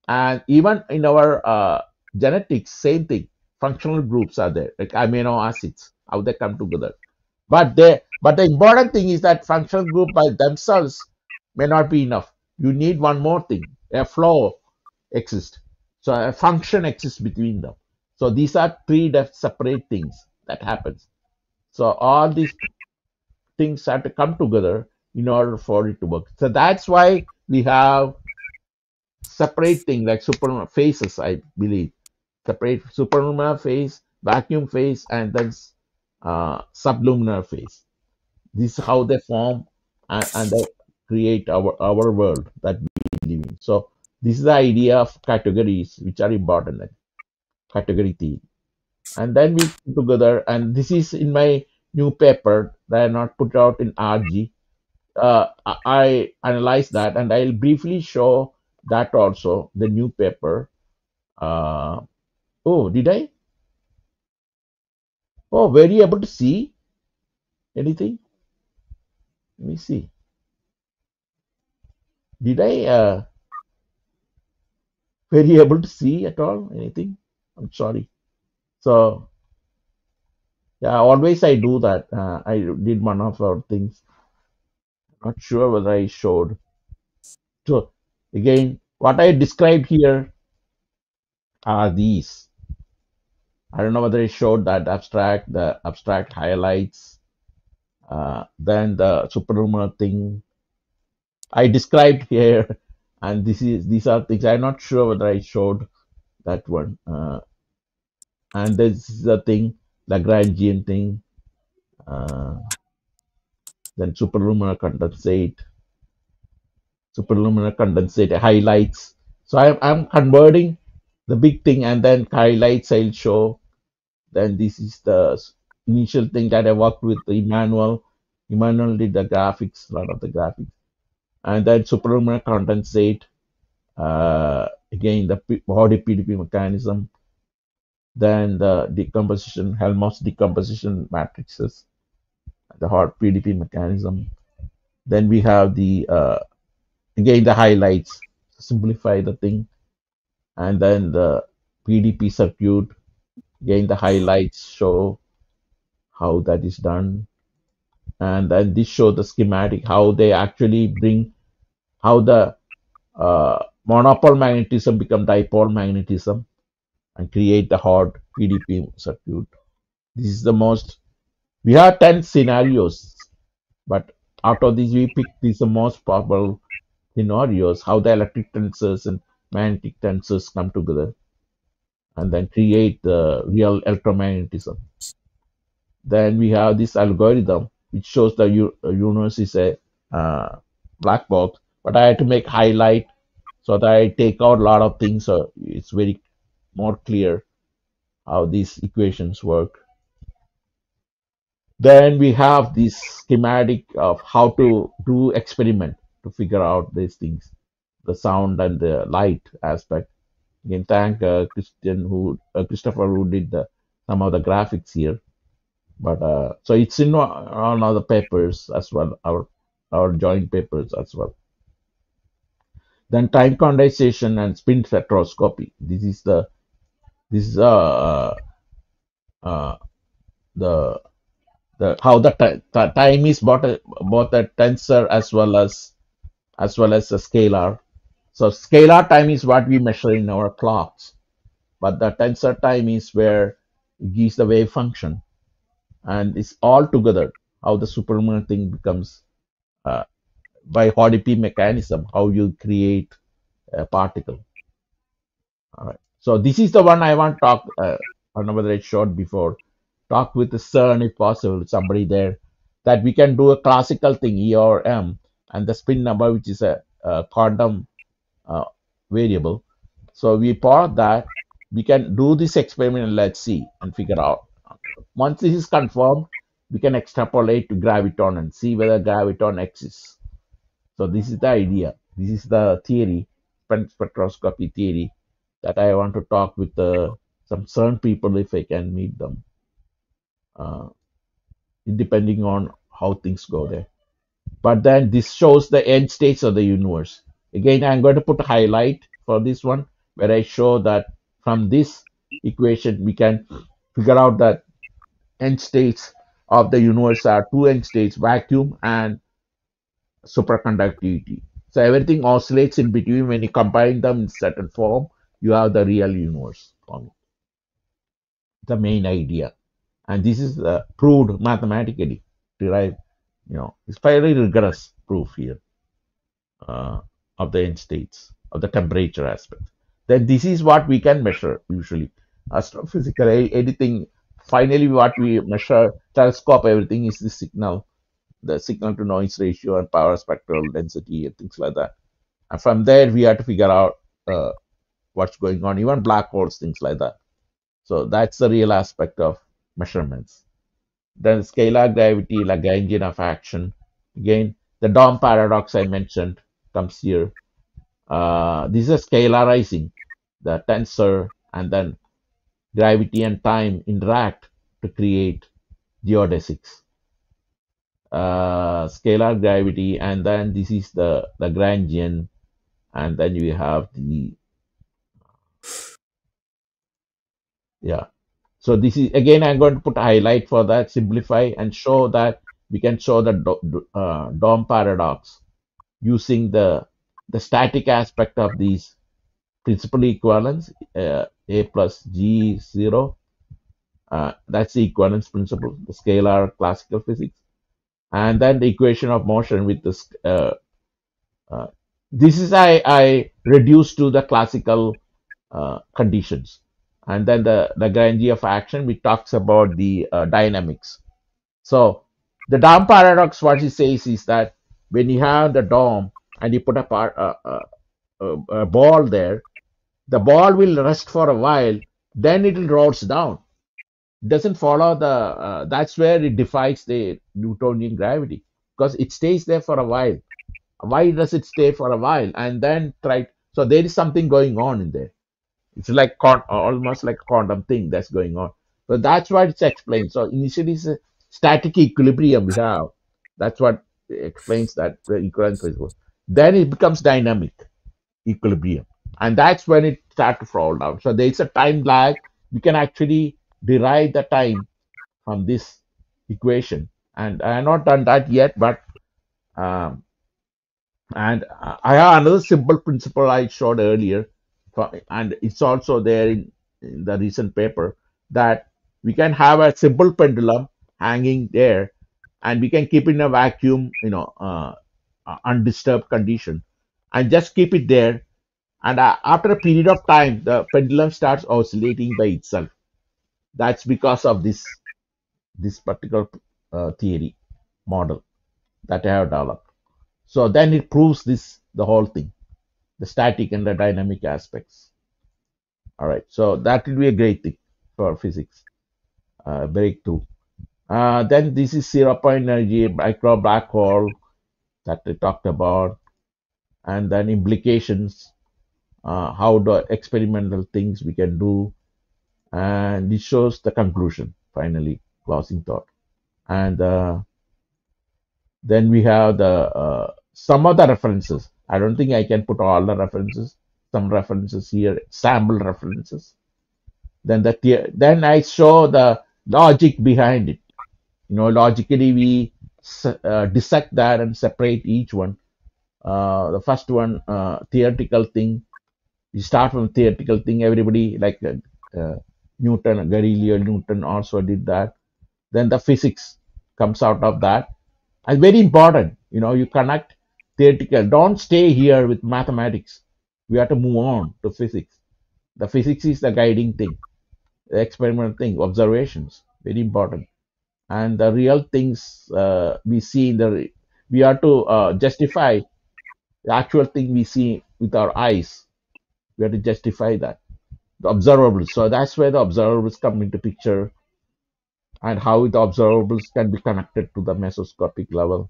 And even in our genetics, same thing. Functional groups are there, like amino acids, how they come together. But the important thing is that functional group by themselves may not be enough. You need one more thing. A flow exists. So a function exists between them. So these are three separate things that happens. So all these things have to come together in order for it to work. So that's why we have separate things like super phases, I believe. Separate superluminal phase, vacuum phase, and then subluminal phase. This is how they form and they create our world that we live in. So this is the idea of categories which are important, like category theory. And then we put together, and this is in my new paper that I not put out in RG. I analyze that, and I'll briefly show that also the new paper. Uh, oh, did I? Oh, were you able to see anything? Let me see. Did I? Were you able to see at all anything? I'm sorry. So yeah, always I do that. I did one of our things. Not sure whether I showed. So again, what I described here are these. I don't know whether I showed that abstract, the abstract highlights, then the superluminal thing I described here, and these are things. I'm not sure whether I showed that one. And this is the thing, Lagrangian thing, uh, then superluminal condensate highlights. So I'm converting the big thing and then highlights I'll show. Then this is the initial thing that I worked with Emmanuel. Emmanuel did the graphics, a lot of the graphics. And then superluminal condensate, again the body PDP mechanism, then the decomposition, Helmholtz decomposition matrices, the hot PDP mechanism. Then we have the again the highlights, simplify the thing, and then the PDP circuit. Again the highlights show how that is done, and then this show the schematic how they actually bring how the monopole magnetism become dipole magnetism and create the hot PDP circuit. This is the most. We have 10 scenarios, but out of these we pick these the most probable scenarios, how the electric tensors and magnetic tensors come together and then create the real electromagnetism. Then we have this algorithm which shows the universe is a black box, but I had to make highlight so that I take out a lot of things so it's very more clear how these equations work. Then we have this schematic of how to do experiment to figure out these things, the sound and the light aspect. Again, thank Christopher who did some of the graphics here. But so it's in on other papers as well, our joint papers as well. Then time condensation and spin spectroscopy. This is uh, the how the time is both a tensor as well as a scalar. So scalar time is what we measure in our clocks, but the tensor time is where it gives the wave function, and it's all together how the superluminal thing becomes by Hodippy mechanism, how you create a particle. All right. So this is the one I want to talk. I don't know whether I showed before. Talk with the CERN if possible, somebody there, that we can do a classical thing, E or M, and the spin number, which is a quantum variable. So we plot that, we can do this experiment and let's see and figure out. Once this is confirmed, we can extrapolate to graviton and see whether graviton exists. So this is the idea. This is the theory, spectroscopy theory, that I want to talk with some certain people if I can meet them, uh, depending on how things go there. But then this shows the end states of the universe. Again, I'm going to put a highlight for this one where I show that from this equation we can figure out that end states of the universe are two end states, vacuum and superconductivity. So everything oscillates in between. When you combine them in certain form, you have the real universe. The main idea, and this is proved mathematically, derived. It's very rigorous proof here uh, of the end states of the temperature aspect. Then this is what we can measure usually. Astrophysical anything. Finally, what we measure, telescope, everything is the signal to noise ratio and power spectral density and things like that. And from there, we have to figure out what's going on, even black holes, things like that. So that's the real aspect of measurements. Then scalar gravity, Lagrangian of action. Again, the Dom paradox I mentioned comes here. This is scalarizing the tensor, and then gravity and time interact to create geodesics. Scalar gravity, and then this is the Lagrangian, and then you have the yeah. So this is again I'm going to put a highlight for that, simplify and show that we can show the Dom paradox using the static aspect of these principal equivalence, A plus G 0. That's the equivalence principle, the scalar classical physics, and then the equation of motion with this. This is I reduced to the classical conditions, and then the Lagrange of action, which talks about the dynamics. So the Dom paradox, what he says is that when you have the dome and you put a ball there, the ball will rest for a while, then it will rolls down. It doesn't follow the. That's where it defies the Newtonian gravity, because it stays there for a while. Why does it stay for a while and then try? So there is something going on in there. It's like almost like a quantum thing that's going on. So that's what it's explained. So initially it's a static equilibrium we have. That's what explains that the equivalence principle. Then it becomes dynamic equilibrium, and that's when it starts to fall down. So there is a time lag. We can actually derive the time from this equation, and I have not done that yet, but um, and I have another simple principle I showed earlier, and it's also there in the recent paper, that we can have a simple pendulum hanging there, and we can keep it in a vacuum, undisturbed condition, and just keep it there. And after a period of time, the pendulum starts oscillating by itself. That's because of this particular theory model that I have developed. So then it proves the whole thing, the static and the dynamic aspects. All right, so that will be a great thing for physics breakthrough. Then this is zero point energy micro black hole that we talked about, and then implications, how the experimental things we can do, and it shows the conclusion finally, closing thought. And then we have the some of the references. I don't think I can put all the references. Some references here, sample references. Then I show the logic behind it. Logically we dissect that and separate each one. The first one, theoretical thing. We start from theoretical thing. Everybody like Newton, Galileo, Newton also did that. Then the physics comes out of that. And very important, you connect theoretical. Don't stay here with mathematics. We have to move on to physics. The physics is the guiding thing, the experimental thing, observations, very important. And the real things we see we have to justify the actual thing we see with our eyes. We have to justify that. the observables. So that's where the observables come into picture, and how the observables can be connected to the mesoscopic level.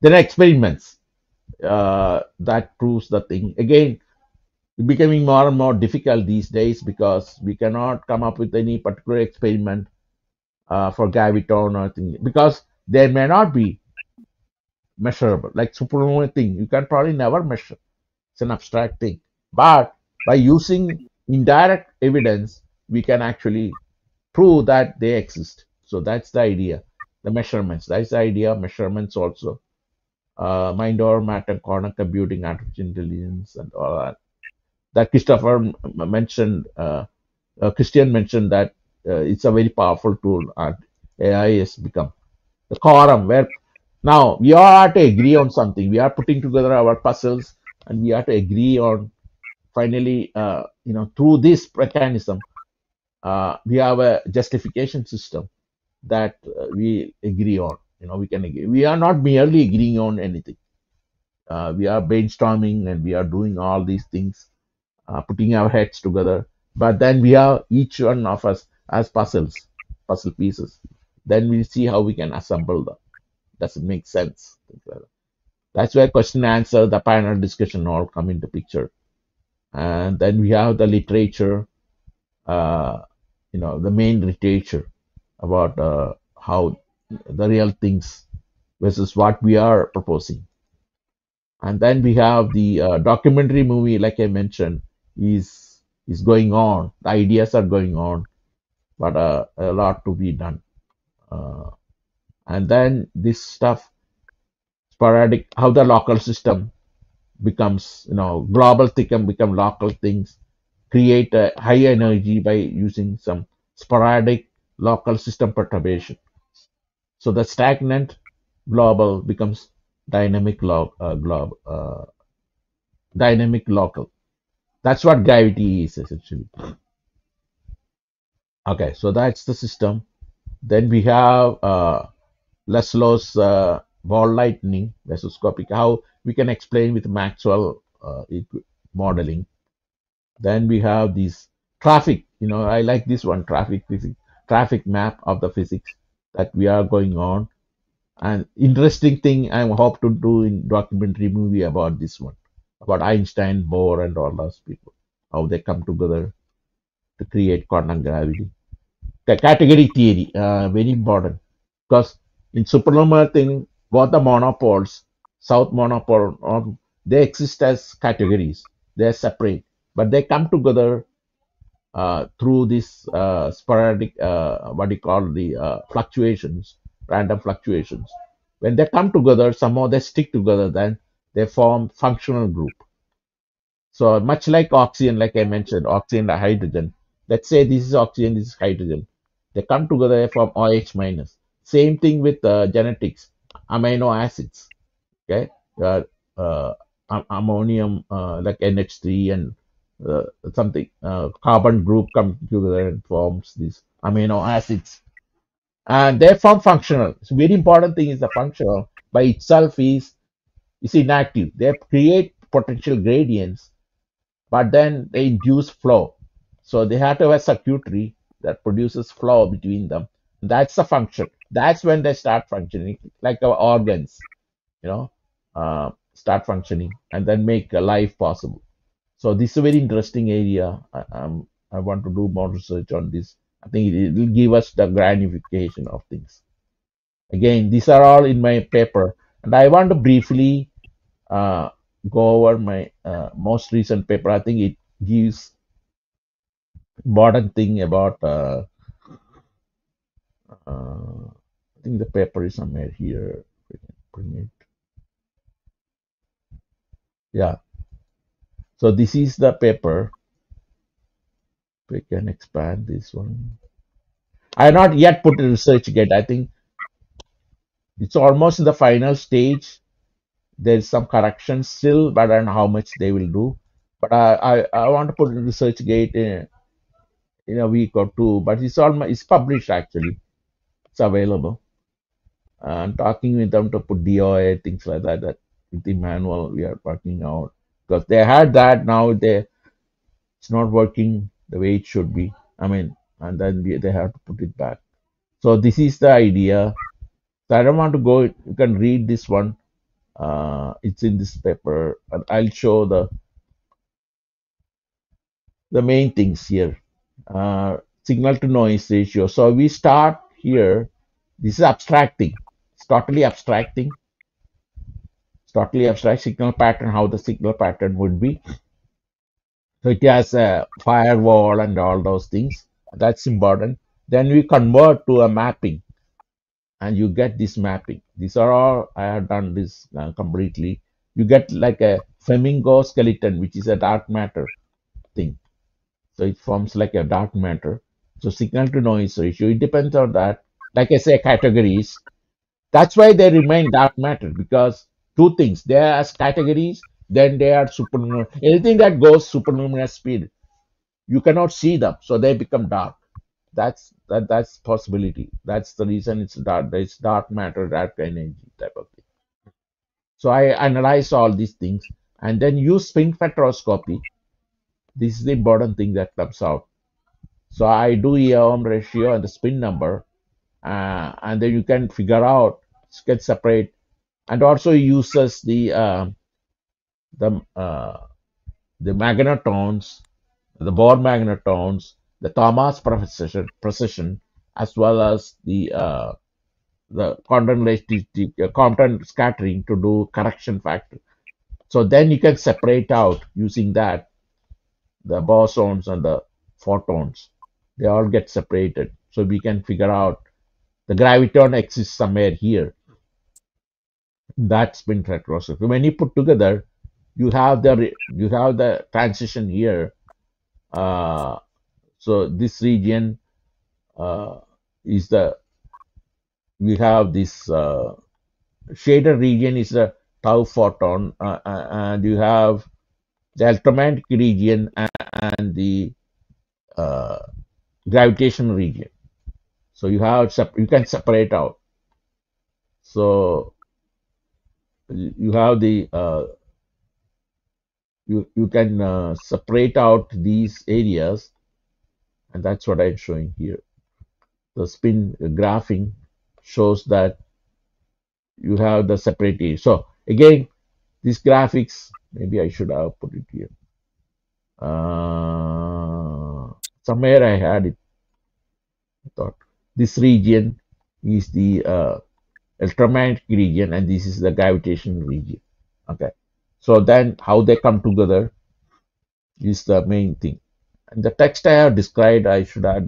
Then experiments that proves the thing. Again, becoming more and more difficult these days because we cannot come up with any particular experiment for graviton or thing, because there may not be measurable. Like supernova thing, you can probably never measure. It's an abstract thing. But by using indirect evidence, we can actually prove that they exist. So that's the idea. The measurements. That's the idea of measurements also. Mind over matter, quantum computing, artificial intelligence, and all that. That mentioned, Christian mentioned that it's a very powerful tool. And AI has become the quorum where now we all have to agree on something. We are putting together our puzzles, and we have to agree on finally, through this mechanism, we have a justification system that we agree on. We can agree. We are not merely agreeing on anything. We are brainstorming and we are doing all these things, putting our heads together. But then we have each one of us as puzzle pieces. Then we see how we can assemble them. Does it make sense? That's where question answer, the panel discussion all come into picture. And then we have the literature, the main literature about how the real things versus what we are proposing. And then we have the documentary movie, like I mentioned, is going on. The ideas are going on, but a lot to be done. And then this stuff, sporadic, how the local system becomes, global thing become local things, create a high energy by using some sporadic local system perturbation. So the stagnant global becomes dynamic dynamic local. That's what gravity is essentially. Okay, so that's the system. Then we have Leslow's ball lightning mesoscopic, how we can explain with Maxwell modeling. Then we have these traffic, I like this one, traffic physics, traffic map of the physics that we are going on. And interesting thing I hope to do in documentary movie about this one, about Einstein, Bohr, and all those people, how they come together to create quantum gravity. The category theory, very important, because in supernova thing, both the monopoles, south monopole, they exist as categories. They are separate, but they come together through this sporadic, what do you call the fluctuations, random fluctuations. When they come together, somehow they stick together, then they form functional group. So much like oxygen, like I mentioned, oxygen and hydrogen. Let's say this is oxygen, this is hydrogen. They come together, they form OH minus. Same thing with genetics, amino acids. Okay, ammonium like NH3 and something carbon group come together and forms these amino acids, and they form functional. So very important thing is the functional by itself is inactive. They create potential gradients, but then they induce flow. So they have to have a circuitry that produces flow between them. That's the function. That's when they start functioning, like our organs, start functioning and then make a life possible. So this is a very interesting area. I want to do more research on this. I think it will give us the gratification of things. Again, these are all in my paper, and I want to briefly go over my most recent paper. I think it gives important thing about. I think the paper is somewhere here. We can bring it. Yeah. So this is the paper. We can expand this one. I have not yet put a research gate. I think it's almost in the final stage. There's some corrections still, but I don't know how much they will do. But I want to put a research gate in a week or two. But it's published actually. It's available. I'm talking with them to put DOA things like that. That with the manual we are working out, because they had that, now they it's not working the way it should be. I mean, and then they have to put it back. So this is the idea. So I don't want to go. You can read this one. It's in this paper, and I'll show the main things here. Signal to noise ratio. So we start here. This is abstracting. It's totally abstracting. It's totally abstract signal pattern. How the signal pattern would be. So it has a firewall and all those things. That's important. Then we convert to a mapping, and you get this mapping. These are all I have done this completely. You get like a flamingo skeleton, which is a dark matter thing. So it forms like a dark matter. So signal to noise ratio, it depends on that. Like I say, categories. That's why they remain dark matter, because two things. They are as categories, then they are superluminous. Anything that goes superluminous speed, you cannot see them, so they become dark. That's possibility. That's the reason it's dark. It's dark matter, dark energy type of thing. So I analyze all these things and then use spin spectroscopy. This is the important thing that comes out. So I do EOM ratio and the spin number, and then you can figure out, can separate, and also uses the uh, the magnetones, the Bohr magnetones, the Thomas precision, as well as the Compton scattering to do correction factor. So then you can separate out using that the bosons and the photons. They all get separated. So we can figure out the graviton exists somewhere here. That's spin spectroscopy. When you put together, you have the transition here. So this region is the we have this shaded region is the tau photon, and you have the electromagnetic region and the uh, gravitational region. So you have you can separate out. So you have the you can separate out these areas, and that's what I'm showing here. The spin graphing shows that you have the separate area. So again, these graphics, maybe I should have put it here. Somewhere I had it. I thought this region is the electromagnetic region, and this is the gravitational region. Okay, so then how they come together is the main thing. And the text I have described, I should have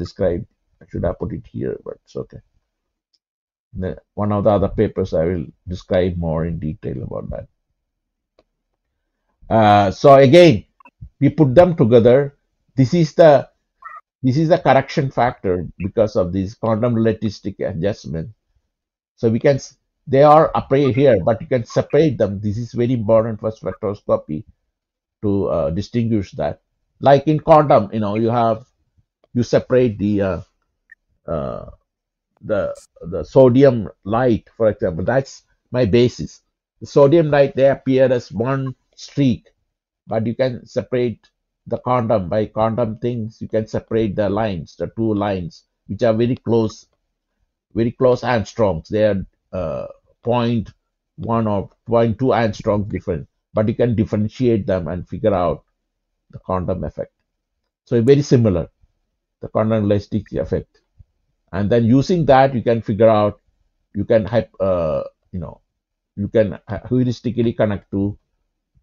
put it here, but it's okay. One of the other papers I will describe more in detail about that. So again, we put them together. This is the correction factor because of this quantum relativistic adjustment. So they are up here, but you can separate them. This is very important for spectroscopy to distinguish that. Like in quantum, you separate the sodium light, for example. That's my basis. The sodium light, they appear as one streak, but you can separate the quantum by quantum things. You can separate the lines, the two lines, which are very close angstroms. They are 0.1 or 0.2 angstrom different, but you can differentiate them and figure out the quantum effect. So very similar, the quantum elastic effect. And then using that, you can figure out, you can heuristically connect to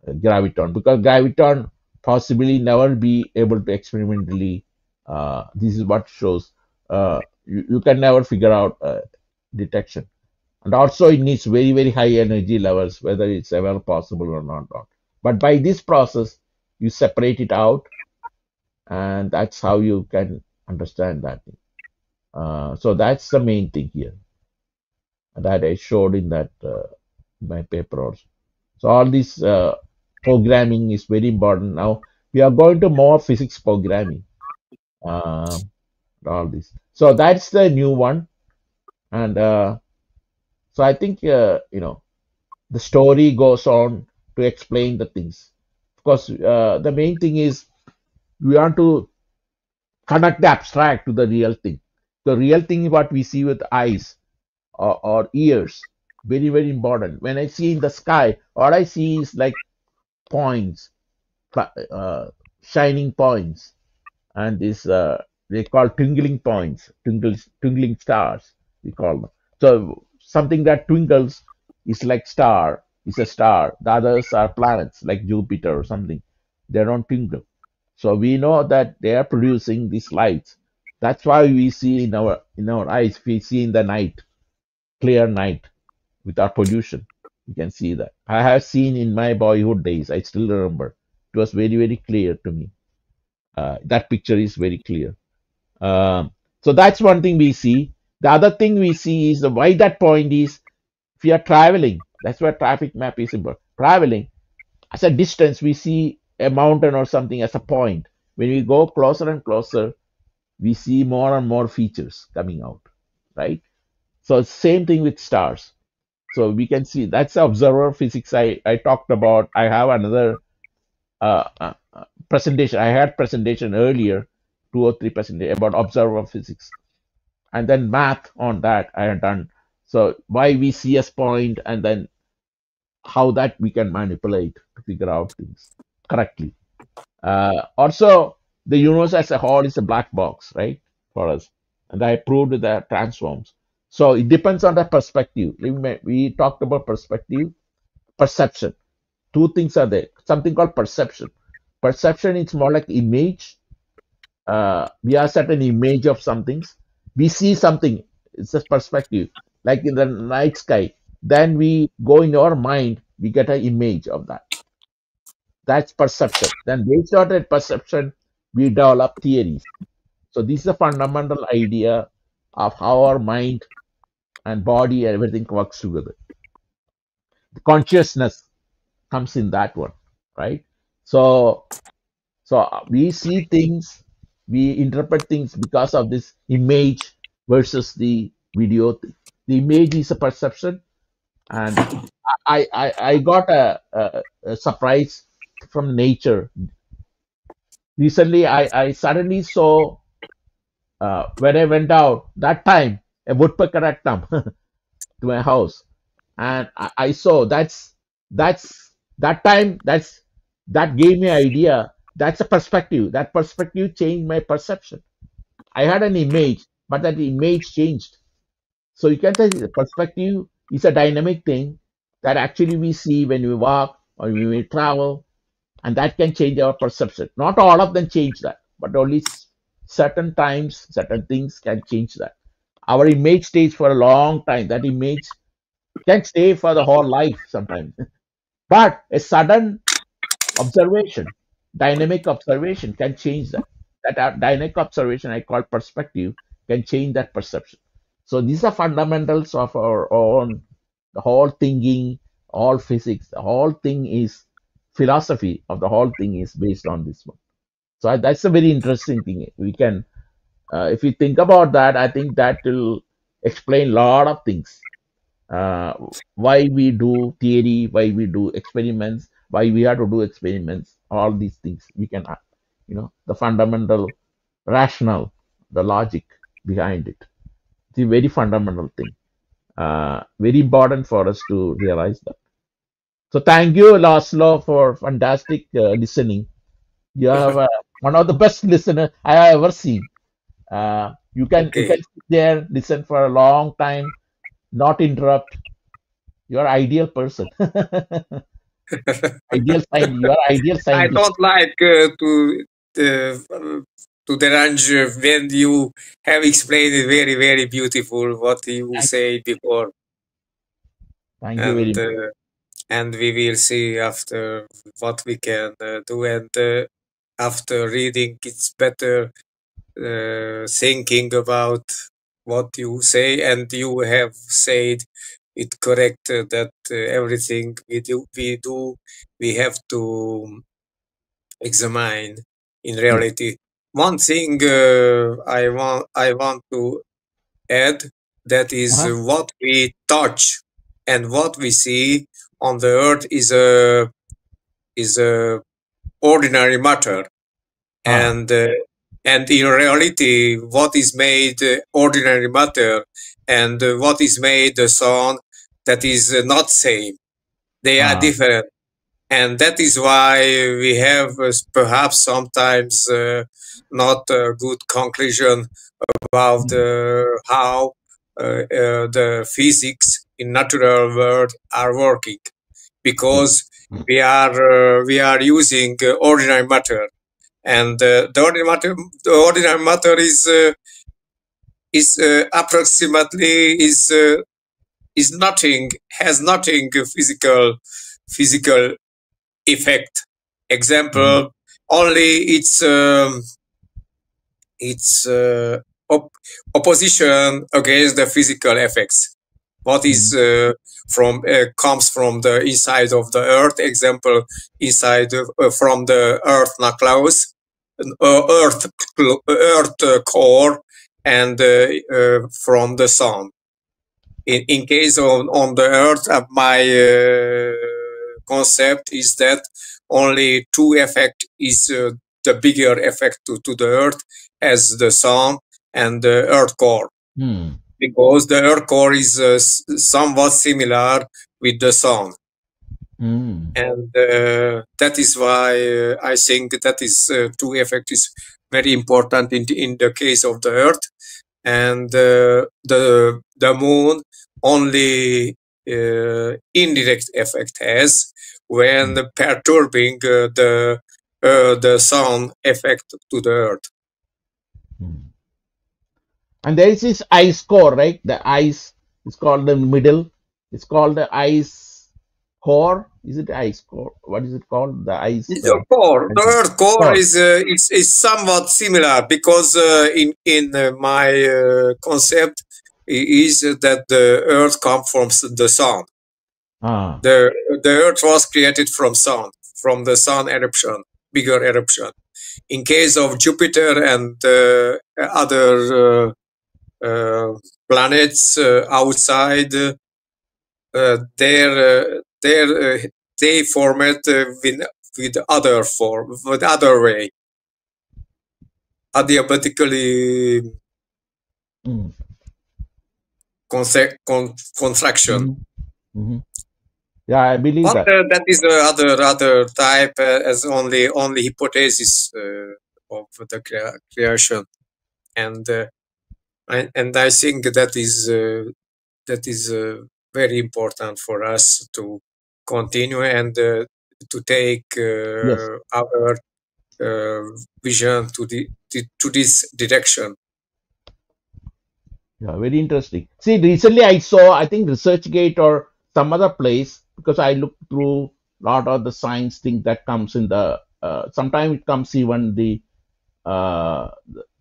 graviton, because graviton possibly never be able to experimentally. This is what shows you can never figure out detection, and also it needs very very high energy levels, whether it's ever possible or not. But by this process, you separate it out, and that's how you can understand that. So that's the main thing here that I showed in that my paper also. So all this programming is very important. Now we are going to more physics programming. All this. So that's the new one, and so I think the story goes on to explain the things. Of course, the main thing is We want to connect the abstract to the real thing. The real thing is what we see with eyes or ears. Very, very important. When I see in the sky, all I see is like points, uh, shining points, and this they call twinkling points, twinkling stars. We call them. So something that twinkles is like star, is a star. The others are planets like Jupiter or something. They don't twinkle. So we know that they are producing these lights. That's why we see in our eyes. We see in the night, clear night without pollution. You can see that. I have seen in my boyhood days. I still remember. It was very, very clear to me. That picture is very clear. Um, so that's one thing we see. The other thing we see is the why that point is if you are traveling. That's where traffic map is important. Traveling as a distance, we see a mountain or something as a point. When we go closer and closer, we see more and more features coming out, right? So same thing with stars. So we can see that's the observer physics I talked about. I have another presentation. I had presentation earlier, 2 or 3 presentation about observer physics, and then math on that I had done. So why we see a point and then how that we can manipulate to figure out things correctly. Also, the universe as a whole is a black box, right, for us, and I proved that transforms. So it depends on the perspective. We talked about perspective, perception. Two things are there. Something called perception. Perception is more like image. We have certain image of some things. We see something. It's a perspective, like in the night sky. Then we go in our mind. We get an image of that. That's perception. Then based on that perception, we develop theories. So this is a fundamental idea of how our mind and body and everything works together. The consciousness comes in that one, right? So we see things, we interpret things because of this image versus the video. The image is a perception, and I got a surprise from nature. Recently, I suddenly saw when I went out that time a woodpecker had come to my house, and I saw that's that time that gave me idea. That's a perspective. That perspective changed my perception. I had an image, but that image changed. So you can say the perspective is a dynamic thing that actually we see when we walk or when we travel, and that can change our perception. Not all of them change that, but only certain times, certain things can change that. Our image stays for a long time. That image can stay for the whole life sometimes. But a sudden observation, dynamic observation can change that. That dynamic observation I call perspective can change that perception. So these are fundamentals of our own, the whole thinking, all physics, the whole thing is philosophy of the whole thing is based on this one. So that's a very interesting thing. We can, if we think about that, I think that will explain a lot of things. uh, why we do theory, why we do experiments, why we have to do experiments, all these things we can, the fundamental rationale, the logic behind it. It's a very fundamental thing. Very important for us to realize that. So thank you, Laszlo, for fantastic listening. You have one of the best listeners I have ever seen. You can Okay. sit there, listen for a long time, not interrupt. You're ideal person. You are ideal I scientist. don't like to derange when you have explained it very, very beautiful what you Thank, say before, thank you very and much. uh, and we will see after what we can do. And after reading, it's better thinking about what you say, and you have said it correct that everything we have to examine in Yes. reality. One thing I want to add, that is Uh-huh. what we touch and what we see on the earth is a ordinary matter. and in reality, what is made ordinary matter and what is made the sound, that is not same. They are different, and that is why we have perhaps sometimes not a good conclusion about how the physics in natural world are working, because we are using ordinary matter, and the ordinary matter is approximately is nothing, has nothing physical effect. Example, only its opposition against the physical effects. What is from comes from the inside of the earth. Example, inside from the earth nucleus, earth core, and from the sun. In case of on the earth, my concept is that only two effect is the bigger effect to the earth as the sun and the earth core, because the earth core is somewhat similar with the sun. And that is why I think that is two effect is very important in the case of the earth, and the moon only indirect effect has when perturbing the sun effect to the earth. And there is this ice core, right? The ice is called the middle. It's called the ice core. Is it ice core? What is it called? The ice core. The earth core is somewhat similar, because in my concept is that the earth comes from the sun. The earth was created from sun, from the sun eruption, bigger eruption. In case of Jupiter and other planets outside, they formed with other form, with other way, adiabatically contraction. Yeah, I believe but that. That is the other type as only hypothesis of the creation, and I think that is very important for us to continue and to take our vision to this direction. Yeah, very interesting. See, recently I saw, I think ResearchGate or some other place, because I looked through a lot of the science thing that comes in the. Sometimes it comes even the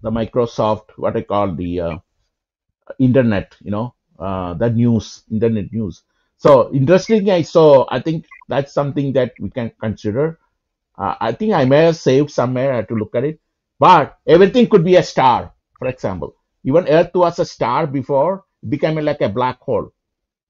Microsoft, what I call the internet, the news, internet news. So interesting, I saw. I think that's something that we can consider. I think I may have saved somewhere. I have to look at it. But everything could be a star, for example. Even Earth was a star before, became like a black hole,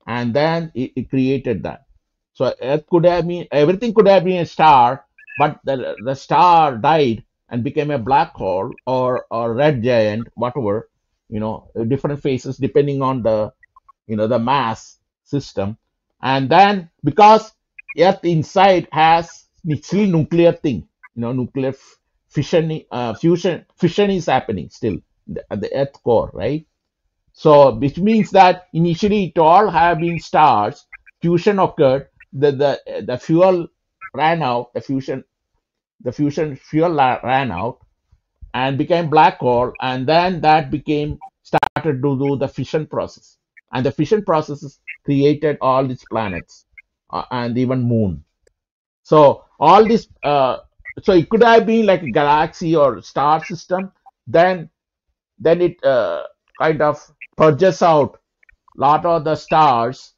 and then it created that. So Earth could have been, everything could have been a star, but the star died and became a black hole or red giant, whatever, different phases depending on the mass system. And then because Earth inside has still nuclear thing, nuclear fission is happening still at the Earth core, right? So which means that initially it all have been stars, fusion occurred, the fuel ran out, the fusion fuel ran out and became black hole, and then that became started to do the fission process, and the fission processes created all these planets and even moon. So all this, so it could have been like a galaxy or star system. Then it kind of purges out a lot of the stars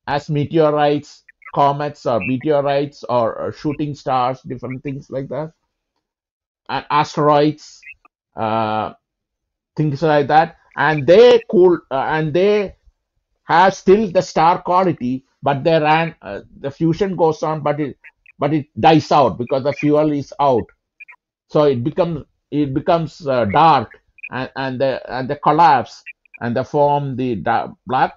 as meteorites, comets, or meteorites, or shooting stars, different things like that, and asteroids, things like that, and they cool and they have still the star quality, but they ran the fusion goes on, but it dies out because the fuel is out. So it becomes dark, and they collapse, and they form the black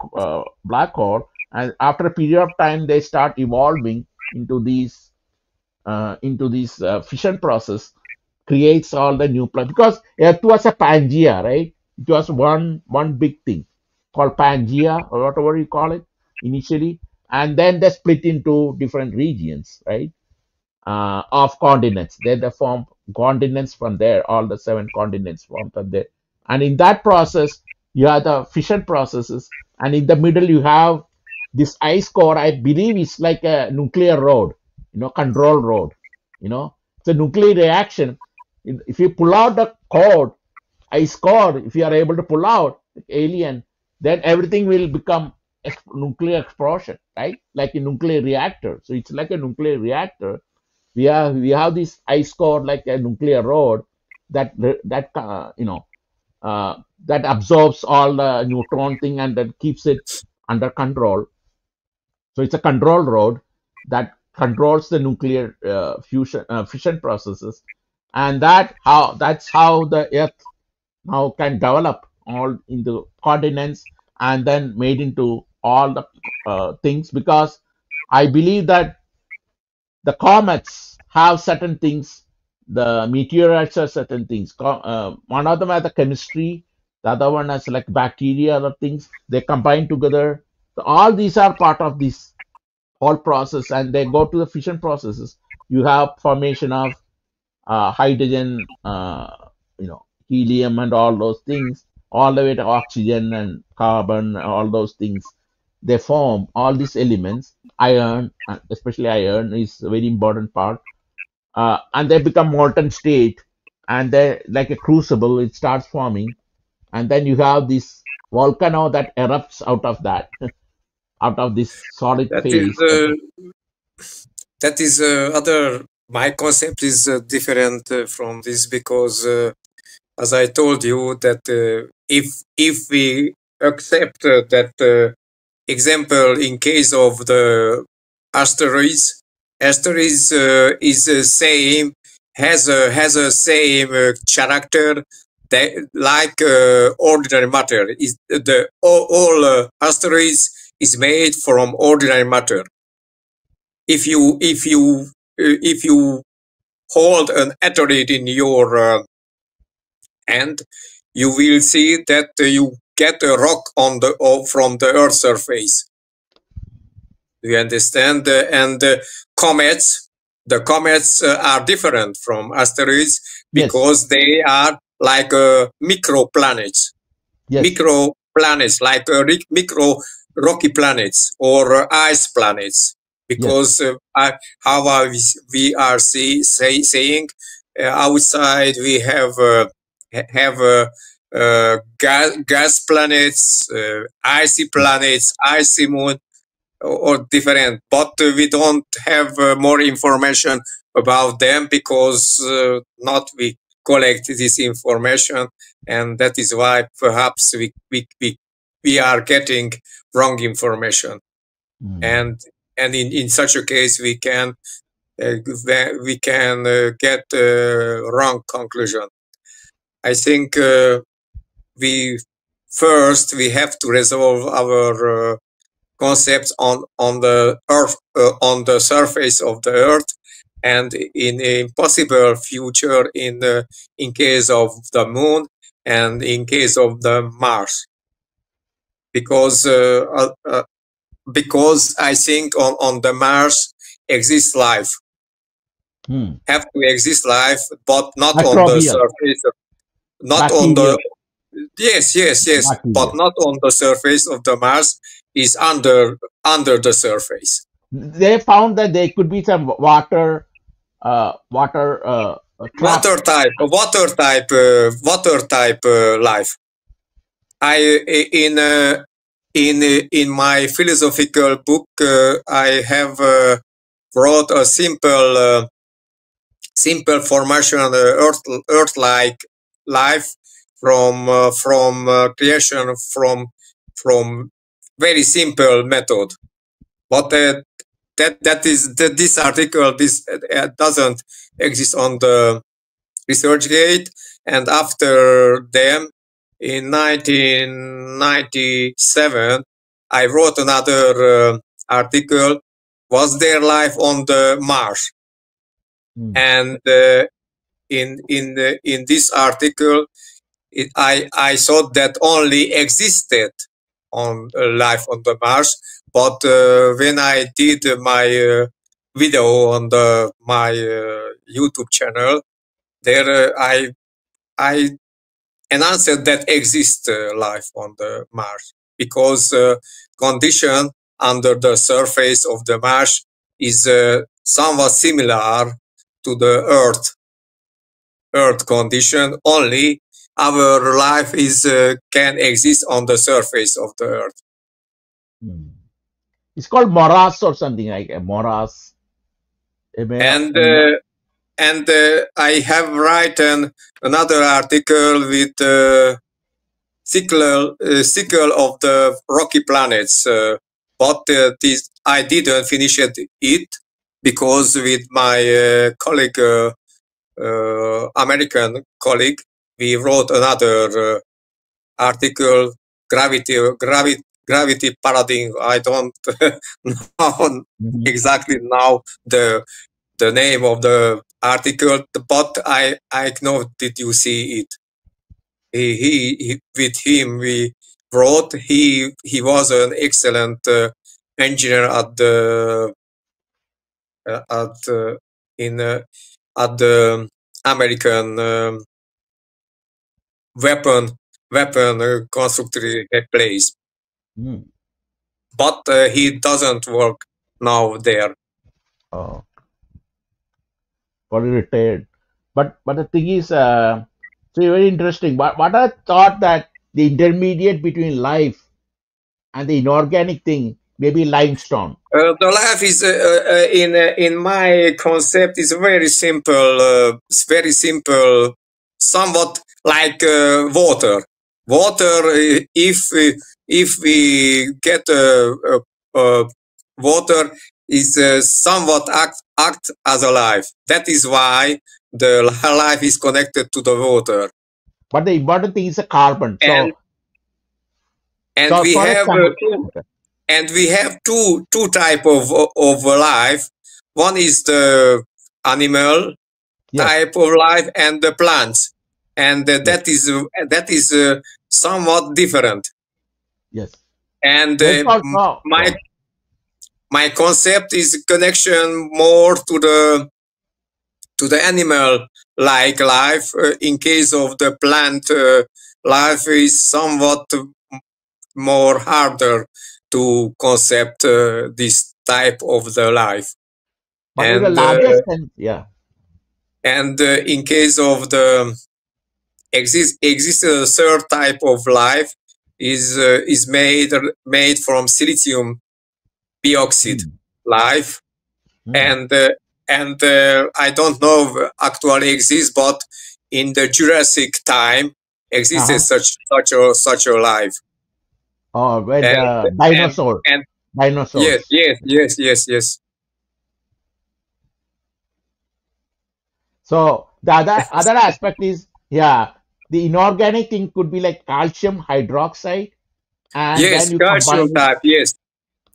hole. And after a period of time, they start evolving into these fission process, creates all the new planet, because Earth was a Pangea, right? It was one big thing called Pangea, or whatever you call it initially, and then they split into different regions, right? Of continents. Then they form continents from there. All the seven continents form from there, and in that process, you have the fission processes, and in the middle you have this ice core. I believe it's like a nuclear road, control road. It's a nuclear reaction. If you pull out the cord, ice core, if you are able to pull out alien, then everything will become nuclear explosion, right? Like a nuclear reactor. So it's like a nuclear reactor. We have this ice core like a nuclear road that that that absorbs all the neutron thing and then keeps it under control. So it's a control road that controls the nuclear fission processes, and that's how the Earth now can develop all into continents, and then made into all the things, because I believe that the comets have certain things, the meteorites have certain things. One of them has the chemistry, the other one has like bacteria, other things. They combine together. So all these are part of this whole process, and they go to the fission processes. You have formation of hydrogen, helium, and all those things, all the way to oxygen and carbon, all those things. They form all these elements. Iron, especially iron, is a very important part. And they become molten state, and they like a crucible. It starts forming, and then you have this volcano that erupts out of that, out of this solid That is phase. that is other. My concept is different from this because, as I told you, that if we accept that example in case of the asteroids, asteroids is the same, has a same character that like ordinary matter. Is the all asteroids is made from ordinary matter. If you hold an asteroid in your hand, you will see that you get a rock from the Earth's surface. Do you understand? And comets, the comets are different from asteroids because they are like microplanets. Yes. Microplanets, like micro rocky planets or ice planets. Because how we are saying outside we have gas planets, icy planets, icy moon, or different, but we don't have more information about them because not we collect this information, and that is why perhaps we are getting wrong information. And in such a case we can get wrong conclusion. I think we have to resolve our concepts on the earth, on the surface of the earth, and in a possible future in case of the moon and in case of the Mars, because I think on the Mars exists life, have to exist life, but not on the surface, not on the yes, but not on the surface of the Mars, is under the surface. They found that there could be some water type life. In my philosophical book, I have wrote a simple formation of Earth-like life from creation from very simple method, but this article doesn't exist on the ResearchGate, and after them, in 1997, I wrote another article. Was there life on the Mars? And in this article, I thought that only existed on life on the Mars, but when I did my video on my YouTube channel, there I announced that exists life on the Mars, because condition under the surface of the Mars is somewhat similar to the Earth condition. Only our life is can exist on the surface of the Earth. It's called morass or something like a morass. And I have written another article with cycle of the rocky planets, but this I didn't finish it because with my colleague, American colleague, we wrote another article, gravity paradigm. I don't know exactly now the name of the article, but I know. Did you see it? He with him we wrote. He was an excellent engineer at the at the American weapon constructor place. But he doesn't work now there. Oh, probably retired. But the thing is, so very interesting. But what I thought that the intermediate between life and the inorganic thing may be limestone. The life is in my concept is very simple. It's very simple, somewhat like water. Water, if we get water, is somewhat act as a life. That is why the life is connected to the water. But the important thing is the carbon. And we have two type of life. One is the animal type of life, and the plants, and that is somewhat different. Yes. And my concept is connection more to the animal like life. In case of the plant life is somewhat more harder to concept this type of the life. But and the largest sense, and in case of the exists a third type of life is made from silicium dioxide life, and I don't know actually exists, but in the Jurassic time existed such a life. Oh, with dinosaurs. Dinosaurs. Yes. So the other aspect is, the inorganic thing could be like calcium hydroxide, and yes, then you calcium type, yes.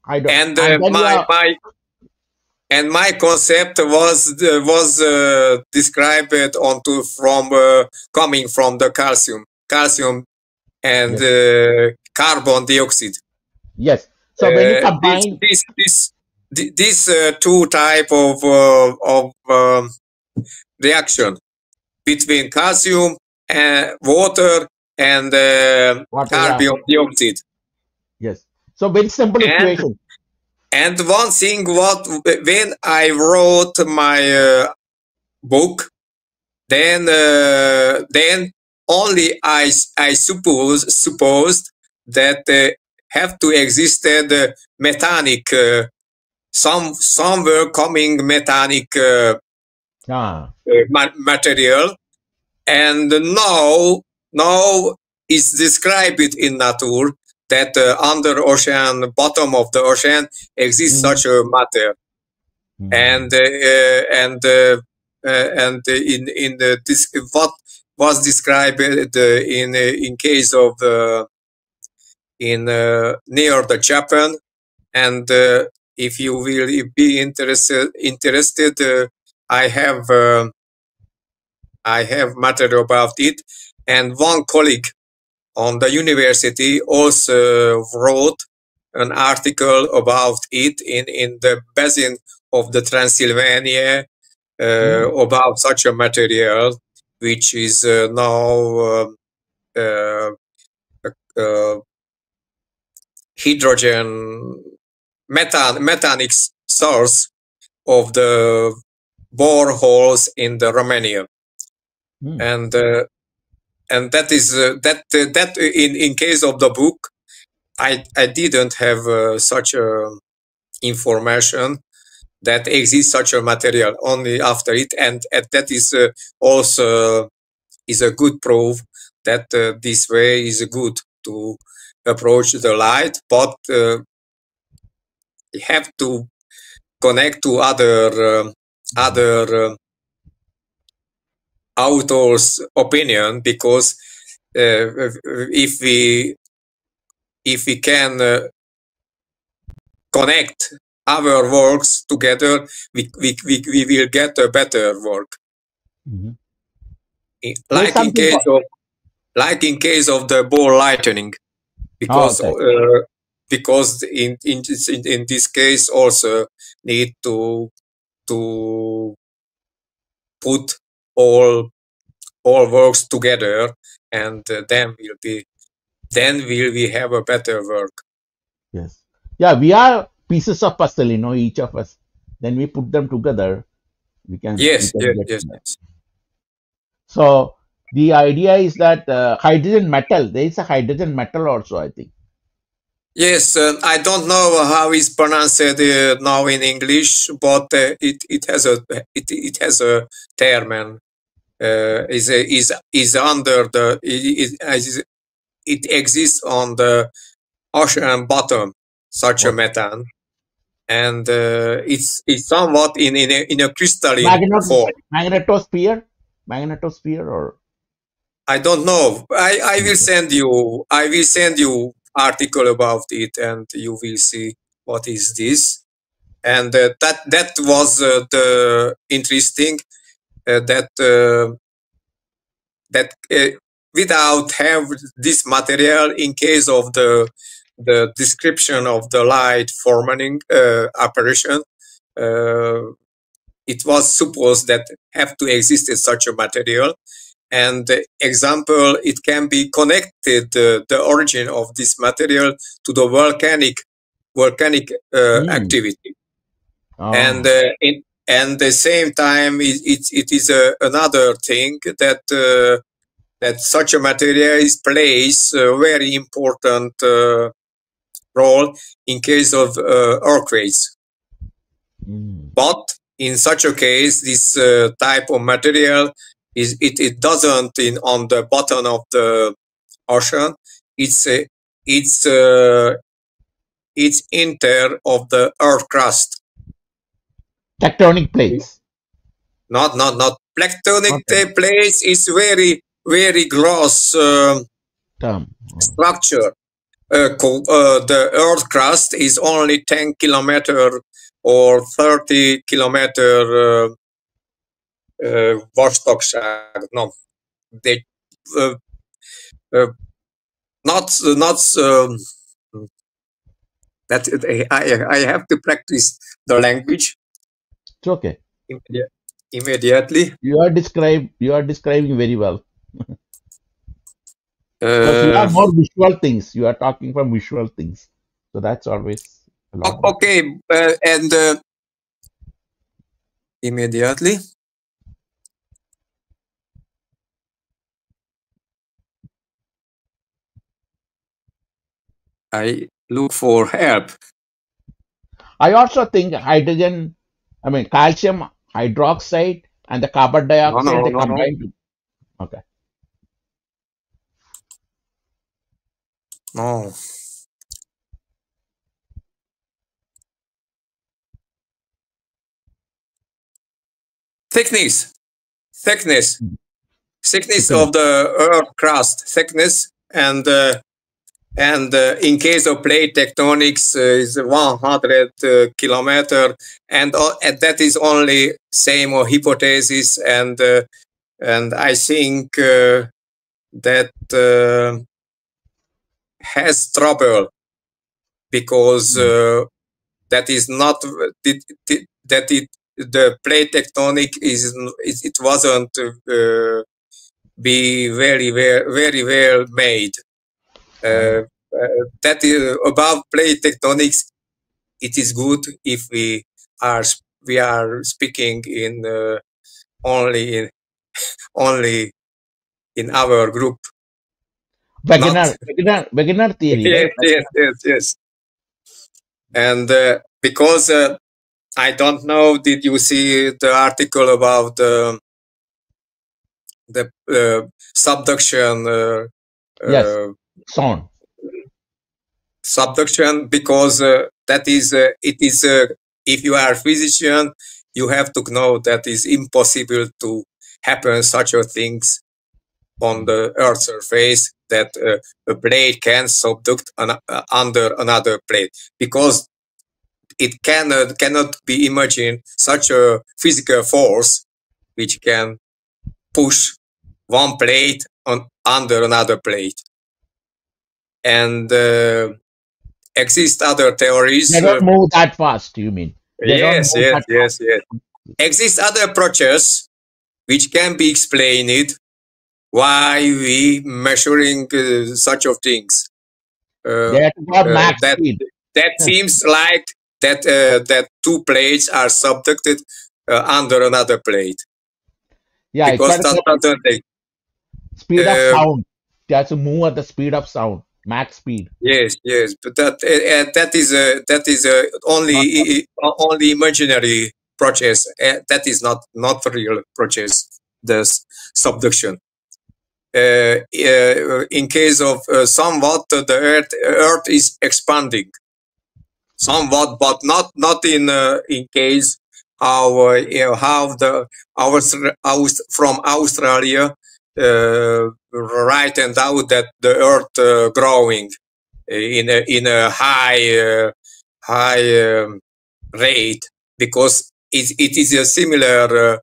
And my concept was described coming from the calcium and carbon dioxide. Yes. So when you combine this two type of reaction between calcium and water and carbon dioxide. Yes. So very simple equation. And one thing, when I wrote my book, then only I supposed that have to exist methanic somewhere coming methanic material, and now is described in nature that under ocean, bottom of the ocean exists such a matter, and and in this what was described in case of in near the Japan. And if you will be interested, I have matter about it. And one colleague on the university also wrote an article about it in the basin of the Transylvania about such a material, which is now uh, uh, hydrogen methanic source of the boreholes in the Romania, and that is that in case of the book, I didn't have such a information that exists such a material only after it, and that is also is a good proof that this way is good to approach the light, but you have to connect to other authors' opinion, because if we can connect our works together, we will get a better work. Like in case of the ball lightning, because because in this case also need to put all works together, and then will we have a better work. Yes. Yeah, we are pieces of puzzle, each of us. Then we put them together, we can Yes. get. So the idea is that hydrogen metal, there is a hydrogen metal also, I think. Yes, I don't know how it's pronounced now in English, but it has a term, and is under the it exists on the ocean bottom, such a methane, and it's somewhat in a crystalline form. Magnetosphere, or I don't know. I will send you article about it, and you will see what is this. And that was the interesting that without have this material, in case of the description of the light forming apparition, it was supposed that have to exist in such a material. And example, it can be connected the origin of this material to the volcanic activity. And and the same time, it is another thing that that such a material plays a very important role in case of earthquakes. But in such a case, this type of material it doesn't on the bottom of the ocean. It's inter of the earth crust. Tectonic plates. Not tectonic plates is very gross structure. The earth crust is only 10 kilometer or 30 kilometer Vostokság. No, they not that I have to practice the language. It's okay. Immediately. You are describing very well. Because you are more visual things. You are talking from visual things, so that's always a lot. Okay, and immediately. I look for help. I also think calcium hydroxide and the carbon dioxide, they combine. Okay. No. thickness, thickness, thickness Okay. of the Earth crust, thickness, and in case of plate tectonics is 100 kilometer, and that is only same or hypothesis, and I think that has trouble because that is not that the plate tectonic it wasn't be very well made. That is above plate tectonics. It is good if we are speaking in only in our group. Beginner theory, Yes, right? yes. And because I don't know, did you see the article about the subduction? Yes, sound. Subduction, because that is it is if you are a physician, you have to know that is impossible to happen such a things on the Earth's surface, that a plate can subduct under another plate, because it cannot be imagined such a physical force which can push one plate on under another plate. And exist other theories. They don't move that fast, you mean? They Yes. Fast. Exist other approaches which can be explained why we measuring such of things. They have got max speed. That seems like that two plates are subducted under another plate. Yeah, because that's speed of sound. They have to move at the speed of sound, max speed. Yes, but that is only imaginary process. That is not real process. The subduction. In case of somewhat, the Earth is expanding somewhat, but not in case how from Australia written out that the Earth growing in a high rate, because it is a similar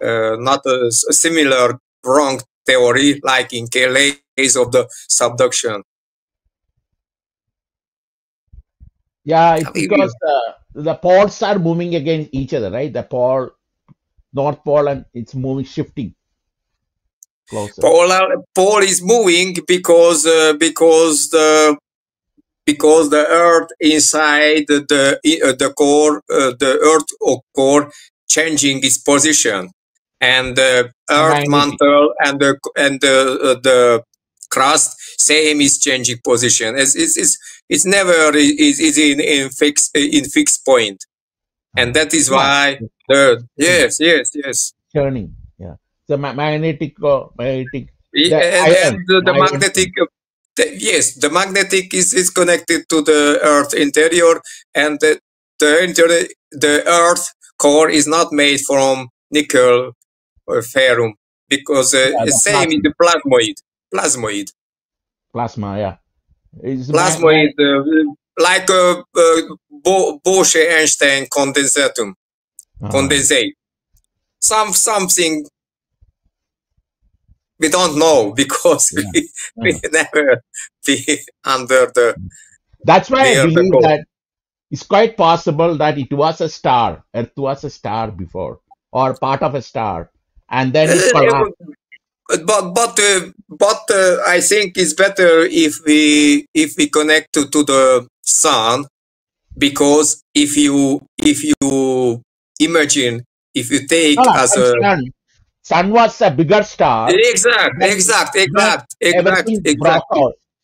not a similar wrong theory like in case of the subduction. Yeah, it's because the poles are moving against each other, right? The North Pole, and it's moving, shifting closer. Pole is moving because the Earth inside the core, the Earth core changing its position, and the Earth mantle and the crust same is changing position. It's never is in fixed point, and that is why yes turning. Yeah, the magnetic and the magnetic. Yes, the magnetic is connected to the Earth interior, and the Earth core is not made from nickel or ferrum, because same is the plasmoid. Plasma, yeah. It's Plasmoid, like a Bose-Einstein condensatum, condensate. Something we don't know, because we never be under the. That's why I believe that it's quite possible that it was a star. Earth was a star before, or part of a star, and then it collapsed. But I think it's better if we connect to the sun, because if you imagine, if you take as a sun was a bigger star. Exact.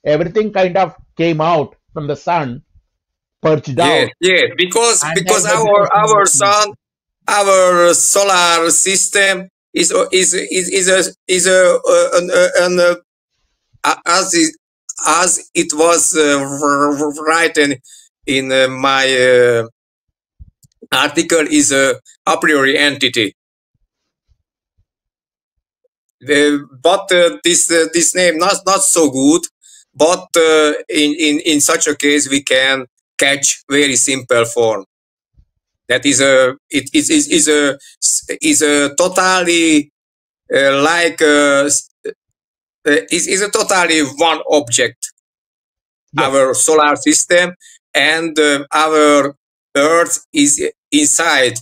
Everything kind of came out from the sun, purged out. Yeah, because our sun, our solar system is as it was written in my article, is a priori entity. but this name not so good. But in such a case, we can catch very simple form. That is a totally like is a totally one object. Yes. Our solar system, and our Earth is inside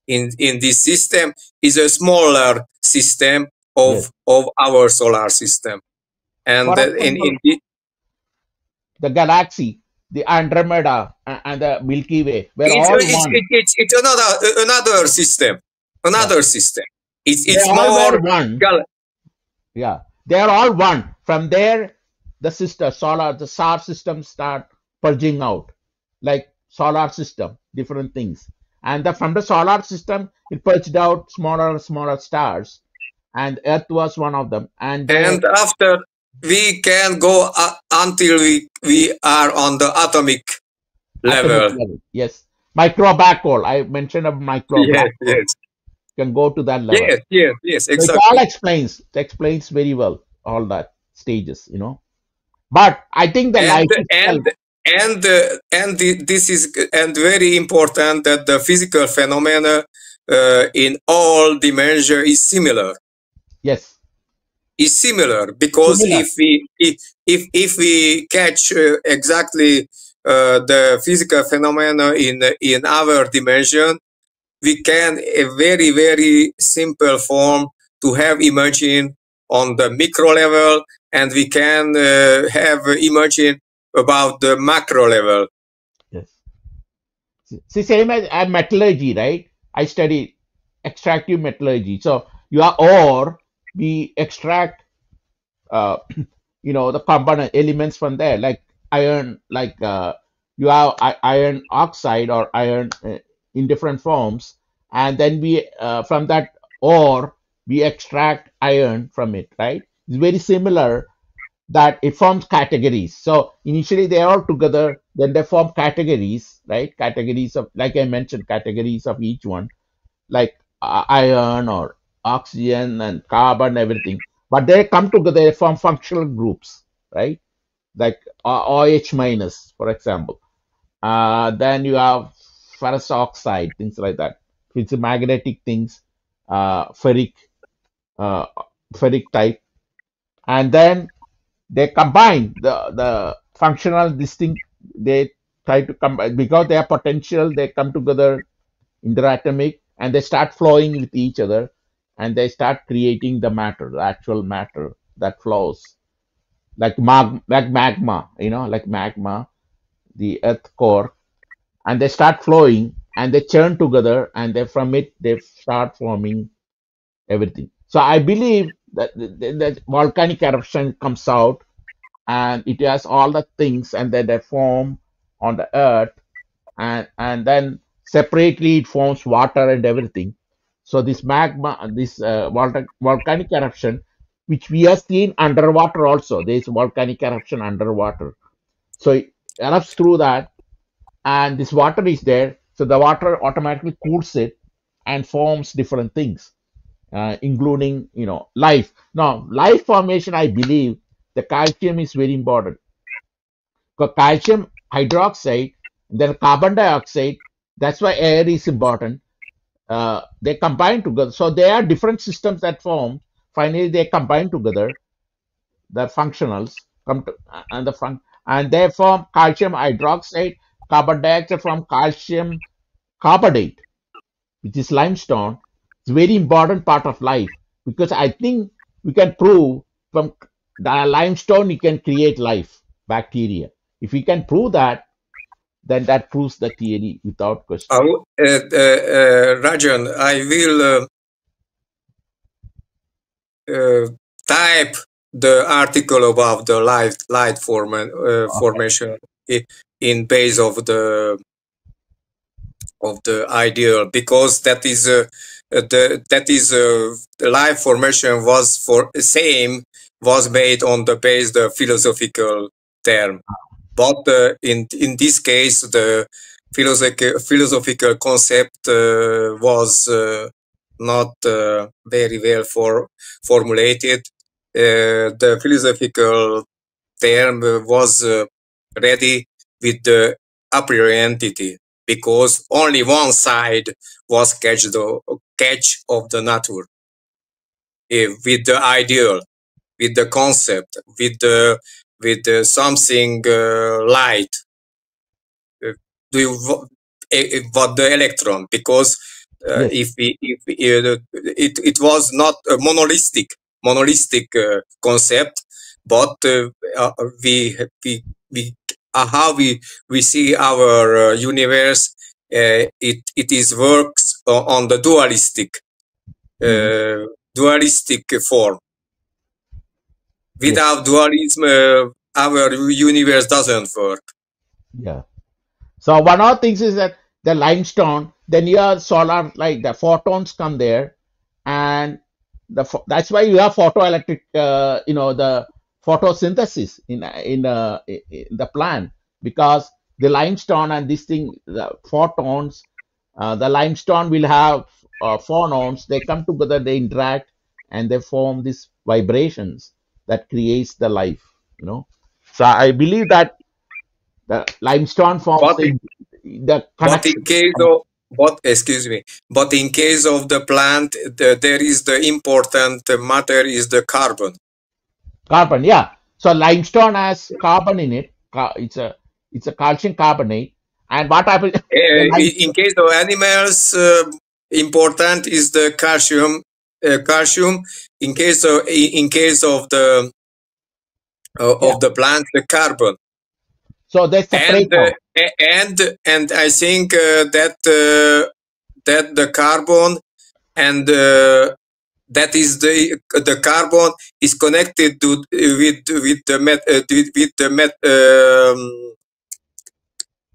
in this system, is a smaller system Yes. of our solar system. And For example, the galaxy, the Andromeda, and the Milky Way were all one. it's another system, Yeah. system. They It's all more were one. Yeah. They are all one. From there, the solar system start purging out, like solar system, different things. And from the solar system, it purged out smaller and smaller stars, and Earth was one of them. And and after we can go until we are on the atomic level. Yes, micro black hole. I mentioned a micro black hole. Yes. Can go to that level. Yes, So exactly. it all explains very well all that stages, But I think the life itself. This is very important that the physical phenomena in all dimensions is similar. Yes. Is similar, because if we catch exactly the physical phenomena in our dimension, we can a very, very simple form to have imagine on the micro level, and we can have imagine about the macro level. Yes. See, same as metallurgy, right? I study extractive metallurgy. So you are ore, we extract, the component elements from there, like iron, like you have iron oxide or iron in different forms, and then we from that ore we extract iron from it, right? It's very similar, that it forms categories. So initially they are all together, then they form categories, right? Categories of, like I mentioned, categories of each one, like iron or oxygen and carbon, everything. But they come together, they form functional groups, right? Like OH minus, for example. Then you have ferrous oxide, things like that. It's magnetic things, ferric, uh, ferric type, and then they combine the functional distinct. They try to combine because they are potential. They come together interatomic, and they start flowing with each other, and they start creating the matter, the actual matter that flows, like magma, like magma, the earth core, and they start flowing, and they churn together, and they from it they start forming everything. So I believe that the volcanic eruption comes out, and it has all the things, and then they form on the earth, and then separately it forms water and everything. So this magma, this volcanic eruption, which we have seen underwater also, there is volcanic eruption underwater. So it erupts through that, and this water is there. So the water automatically cools it and forms different things, including life. Now, life formation, I believe the calcium is very important. Because calcium hydroxide, then carbon dioxide. That's why air is important. They combine together. So there are different systems that form. Finally, they combine together. The functionals come to, and they form calcium hydroxide, carbon dioxide from calcium carbonate, which is limestone. It's a very important part of life, because I think we can prove from the limestone you can create life, bacteria. If we can prove that, then that proves the theory without question. Rajan, I will type the article about the light formation in base of the ideal, because that is the life formation was made on the base the philosophical term, but in this case the philosophical concept was not very well formulated. The philosophical term was ready with the a priori entity, because only one side was catch of the nature, with the ideal, with the concept, with something light. uh, do you what the electron, because Yes. it was not a monolithic concept, but we how we see our universe. It is works on the Mhm. dualistic form. Yes. Without dualism, our universe doesn't work. Yeah. So one of the things is that the limestone, then your solar, like the photons come there, and that's why you have photoelectric, the photosynthesis in the plant, because the limestone and this thing, the photons, the limestone will have phonons. They come together, they interact, and they form these vibrations that creates the life. So I believe that the limestone forms But the But in connection. case of but excuse me, but in case of the plant, there is the important matter is the carbon. Carbon, yeah. So limestone has carbon in it. It's a calcium carbonate. And what happens? The In limestone, case of animals, important is the calcium. Calcium. In case yeah. of the plant, the carbon. So they separate And out. I think that the carbon, and that is the carbon is connected to with the met, with the met,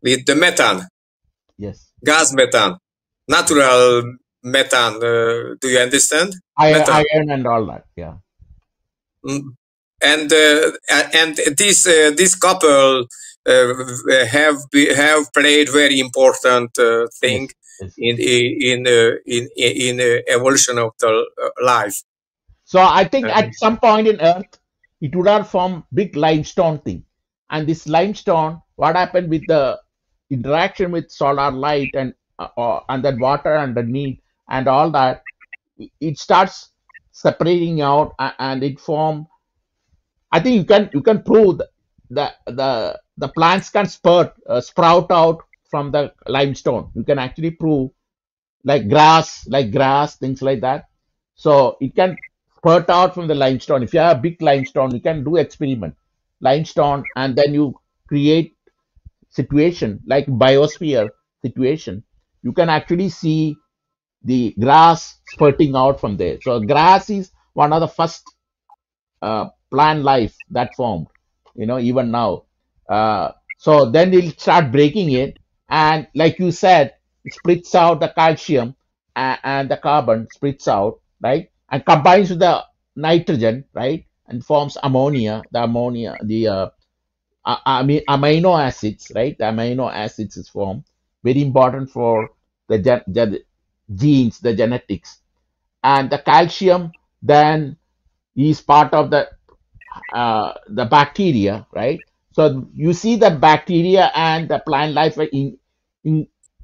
with the methane, Yes. gas methane, natural methane. Do you understand? Methane. Iron and all that. Yeah. Mm. And this couple have played very important thing Yes. Yes. in evolution of the life. So I think Uh, at some point in Earth, it would have formed big limestone thing. And this limestone, what happened with the interaction with solar light and that water underneath and all that, it starts separating out and it form. I think you can prove the plants can sprout out from the limestone. You can actually prove like grass, things like that. So it can spurt out from the limestone. If you have a big limestone, you can do experiment limestone, and then you create situation like biosphere situation. You can actually see the grass spurting out from there. So grass is one of the first plant life that formed, even now. So then we'll start breaking it, and like you said, it splits out the calcium, and the carbon splits out, right, and combines with the nitrogen, right, and forms ammonia. The ammonia, amino acids, right? The amino acids is formed, very important for the genes, the genetics, and the calcium then is part of the bacteria, right? So you see that bacteria and the plant life are in,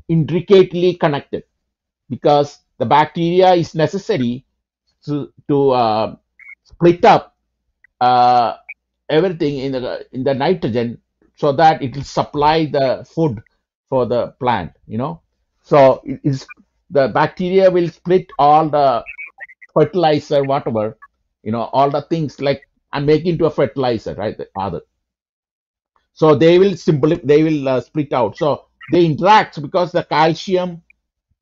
intricately connected, because the bacteria is necessary to split up uh, everything in the nitrogen, so that it will supply the food for the plant. So the bacteria will split all the fertilizer, whatever, all the things like, and make into a fertilizer, right? The other. So they will split out. So they interact because the calcium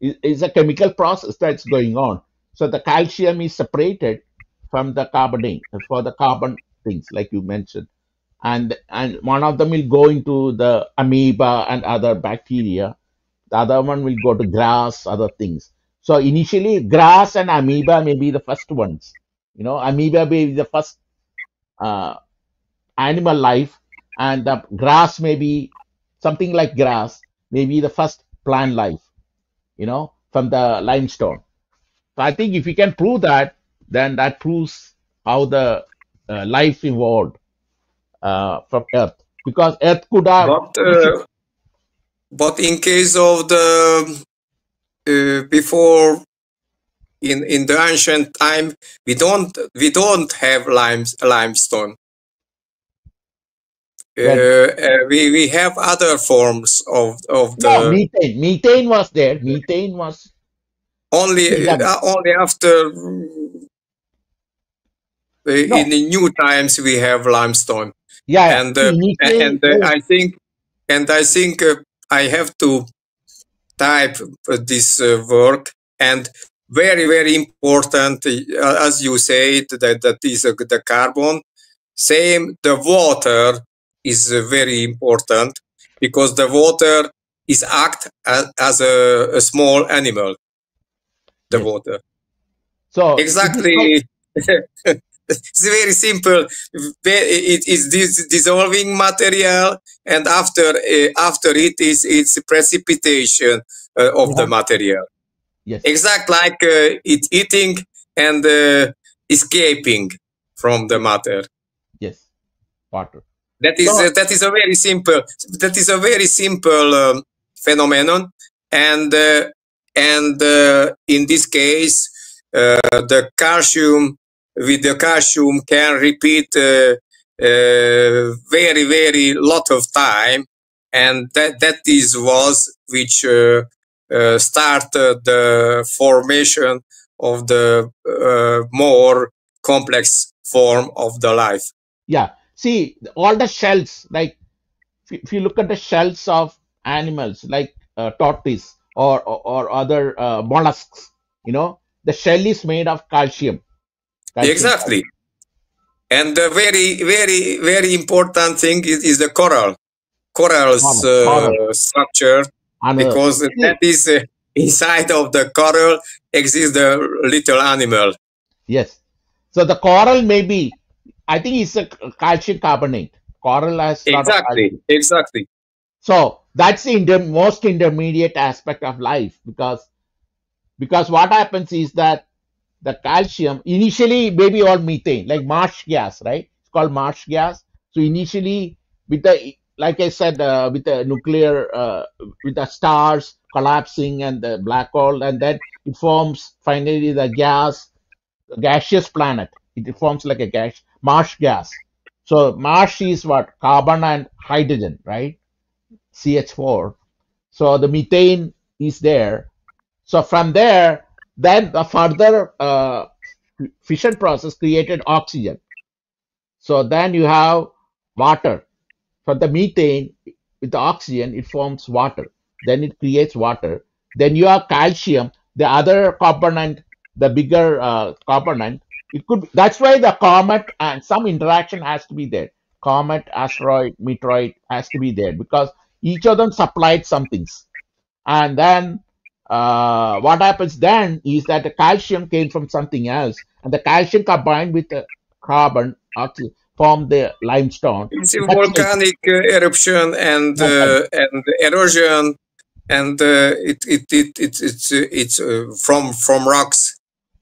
is a chemical process that's going on. So the calcium is separated from the carbonate for the carbon things like you mentioned, and one of them will go into the amoeba and other bacteria. The other one will go to grass, other things. So initially, grass and amoeba may be the first ones. Amoeba may be the first uh, animal life, and the grass may be something like grass, may be the first plant life, from the limestone. So I think if you can prove that, then that proves how the life evolved from Earth. Because Earth could have, But in case of the before in the ancient time, we don't have limestone. well, We have other forms of no, the methane. Methane was there. Methane was, see, only after in no, the new times we have limestone. yeah, yeah. and See, initially, I think I have to type this work. And very important, as you said, that is the carbon. Same, the water is very important, because the water is act as a small animal, the yes. water. So it is like, Exactly. It's very simple. It is this dissolving material, and after it is its precipitation of the yeah, material. yes, Exact like it eating and escaping from the matter. yes, water. That is So, a very simple phenomenon. And in this case, the calcium with the calcium can repeat very lot of time, and that is was which started the formation of the more complex form of the life. yeah, see, all the shells, like if you look at the shells of animals like tortoise or other mollusks, the shell is made of calcium Exactly. carbonate. And the very important thing is the coral's Coral. structure, And because that see, is inside of the coral exists the little animal. yes. So the coral may be, I think it's a calcium carbonate. Coral has a lot of calcium. Exactly. So that's the most intermediate aspect of life, because what happens is that the calcium initially maybe all methane, like marsh gas, right? It's called marsh gas. So initially, with the, like I said, with the nuclear, with the stars collapsing and the black hole, and then it forms finally the gaseous planet. It forms like a marsh gas. So marsh is what, carbon and hydrogen, right? CH4. So the methane is there. So from there, then the further fission process created oxygen. So then you have water. For the methane with the oxygen, it forms water. Then it creates water. Then you have calcium, the other component, the bigger component. It could. That's why the comet and some interaction has to be there. Comet, asteroid, meteoroid has to be there because each of them supplied some things. And then what happens then is that the calcium came from something else, and the calcium combined with the carbon oxygen form the limestone. It's a That's like volcanic eruption volcanic. and erosion, and it's from rocks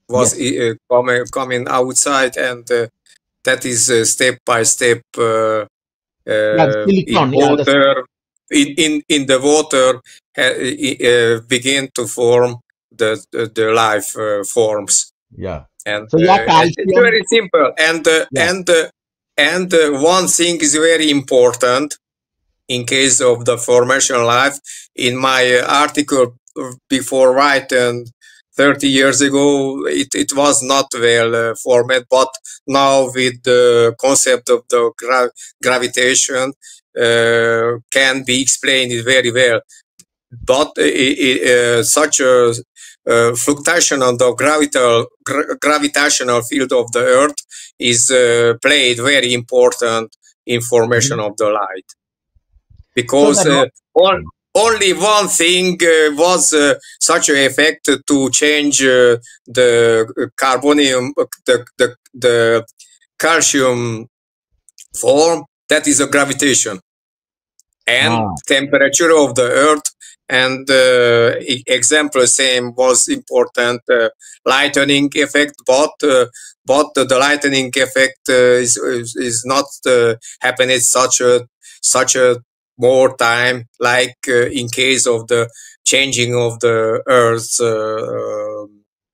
was Yes, coming outside, and that is step by step yeah, the in silicon. Yeah, water, in the water begin to form the life forms. yeah. And So yeah, it's calcium. very simple. And Yeah, one thing is very important in case of the formation life. In my article before writing 30 years ago, it was not well formed, but now with the concept of the gravitation can be explained very well. But such a fluctuation on the gravitational field of the Earth is played very important in formation mhm. of the light, So because that only one thing was such an effect to change the carbonium, the calcium form, that is a gravitation, and ah, temperature of the Earth and example same was important lightning effect, but the lightning effect is not happening such a more time like in case of the changing of the Earth's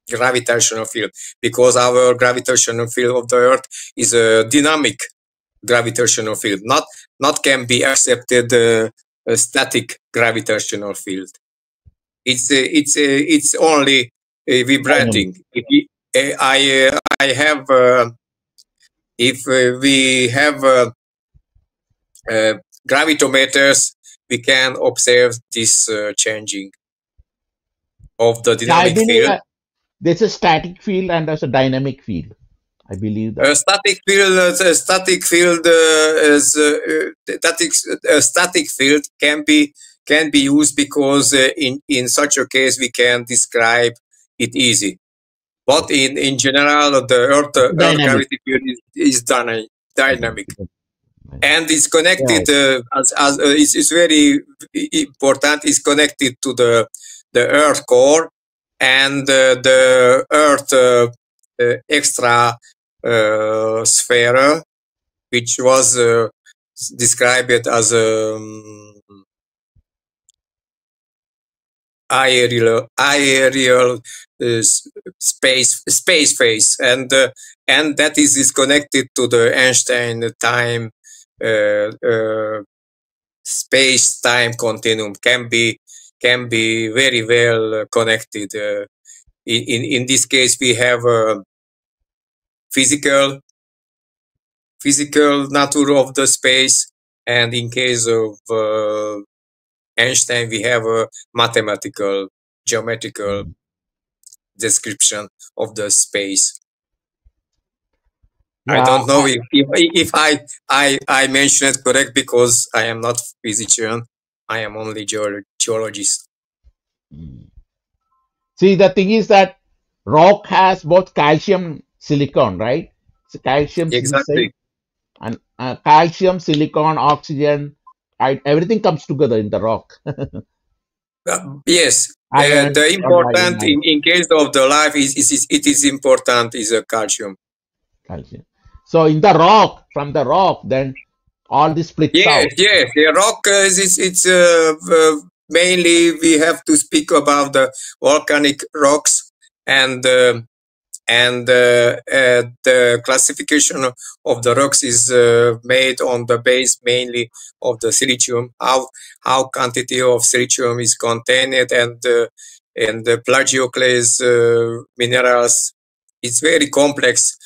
gravitational field, because our gravitational field of the Earth is a dynamic gravitational field, not can be accepted a static gravitational field. It's only vibrating. I have if we have gravitometers, we can observe this changing of the Yeah, I dynamic believe field. that there's a static field and there's a dynamic field. I believe that. Static field is static field can be used because in such a case we can describe it easy. But in general, the It's Earth dynamic. gravity field is dynamic, and it's Yeah. connected as it's very important. It's connected to the Earth core and the Earth extra sphere, which was described as aerial space phase, and that is connected to the Einstein time space time continuum, can be very well connected. In this case, we have physical nature of the space, and in case of Einstein, we have a mathematical, geometrical description of the space. I Yeah. don't know if I mentioned it correct, because I am not physician. I am only geologist. See, the thing is that rock has both calcium, silicon, right? So calcium is missing, Exactly. and calcium, silicon, oxygen, right? Everything comes together in the rock. Yes. Iron, The or iron, important in case of the life is important is a calcium. calcium. So in the rock, from the rock, then all this splits out. Yes. The rock it's mainly we have to speak about the volcanic rocks, and the classification of the rocks is made on the base mainly of the silicium, how quantity of silicium is contained, and the plagioclase minerals. It's very complex.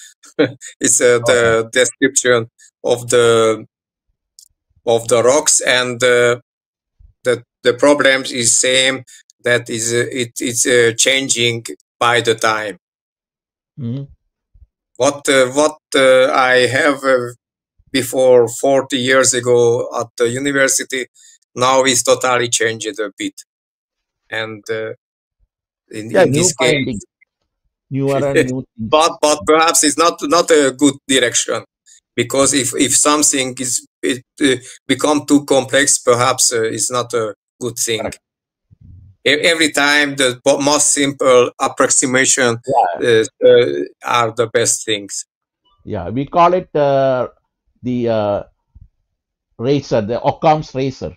It's the description of the rocks, and the problems is same, that is it's changing by the time. Mhm. What I have before 40 years ago at the university, now is totally changed a bit, and Yeah, in new this case, findings, newer and new things. but perhaps it's not a good direction, because if something is become too complex, perhaps it's not a good thing. Correct. Every time the most simple approximation Yeah, are the best things. yeah. We call it the racer, the Occam's razor,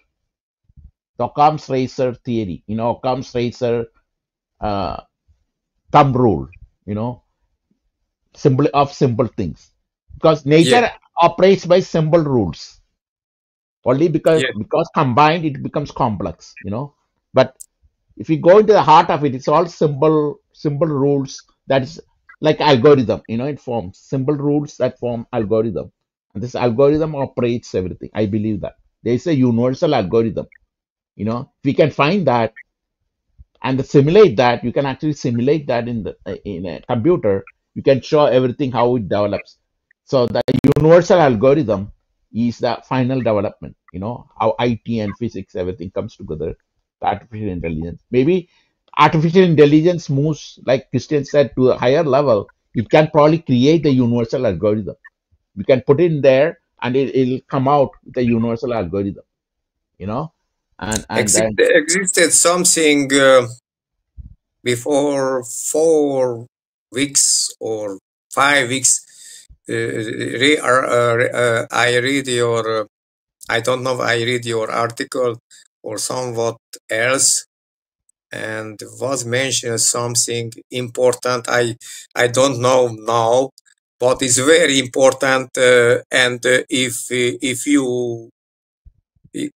the Occam's razor theory. Occam's razor uh, thumb rule. You know, simple things, because Yeah, nature operates by simple rules. Only because yeah, combined it becomes complex. But if you go into the heart of it, it's all simple rules. That is like algorithm. It forms simple rules that form algorithm, and this algorithm operates everything. I believe that there is a universal algorithm. If we can find that and simulate that, you can actually simulate that in a computer. You can show everything how it develops. So the universal algorithm is the final development. How IT and physics, everything comes together. The artificial intelligence, maybe artificial intelligence moves, like Christian said, to a higher level. It can probably create a universal algorithm. You can put it in there and it'll come out with a universal algorithm. you know and then Existed something before 4 weeks or 5 weeks. I read your, I don't know, I read your article or somewhat else, and was mentioned something important. I don't know now, but it's very important. And if you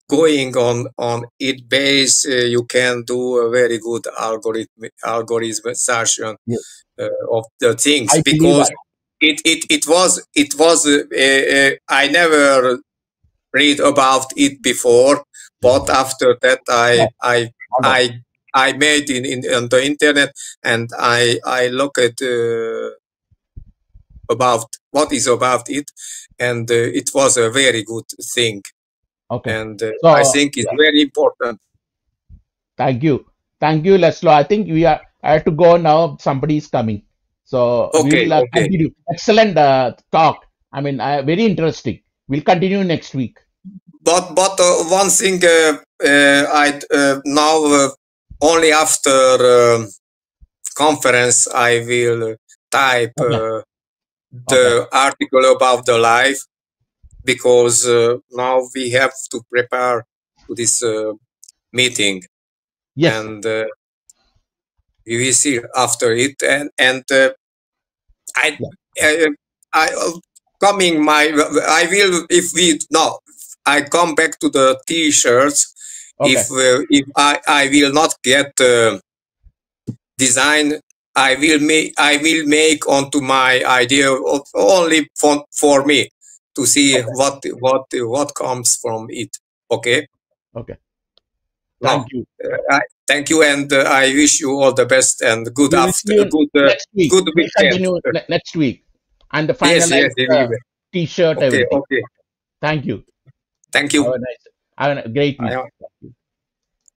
going on it base, you can do a very good algorithmization yes, of the things, I believe because I never read about it before, but after that yes, wonderful. I made in on the internet, and I look at about what is about it, and it was a very good thing, Okay, and I so think it's very important. thank you, Leslo. I think I have to go now. Somebody is coming, so Okay, we'll okay. continue. Excellent talk. I mean, very interesting. We'll continue next week. But one thing I now only after conference I will type Okay, okay, the article about the life, because now we have to prepare to this meeting, yes, and we will see after it, and I yeah, uh, I coming my I will, if we no I come back to the t-shirts, okay, if I will not get design, I will make onto my idea of only for me to see okay, what comes from it. Okay. okay. No, Thank you. thank you, and I wish you all the best and good We will see after you next week. good We'll weekend. continue next week and Yes, finalize yes, the anyway. T-shirt, Okay, everything. okay. Thank you. Thank Have you. a nice, have a great week. I Thank you.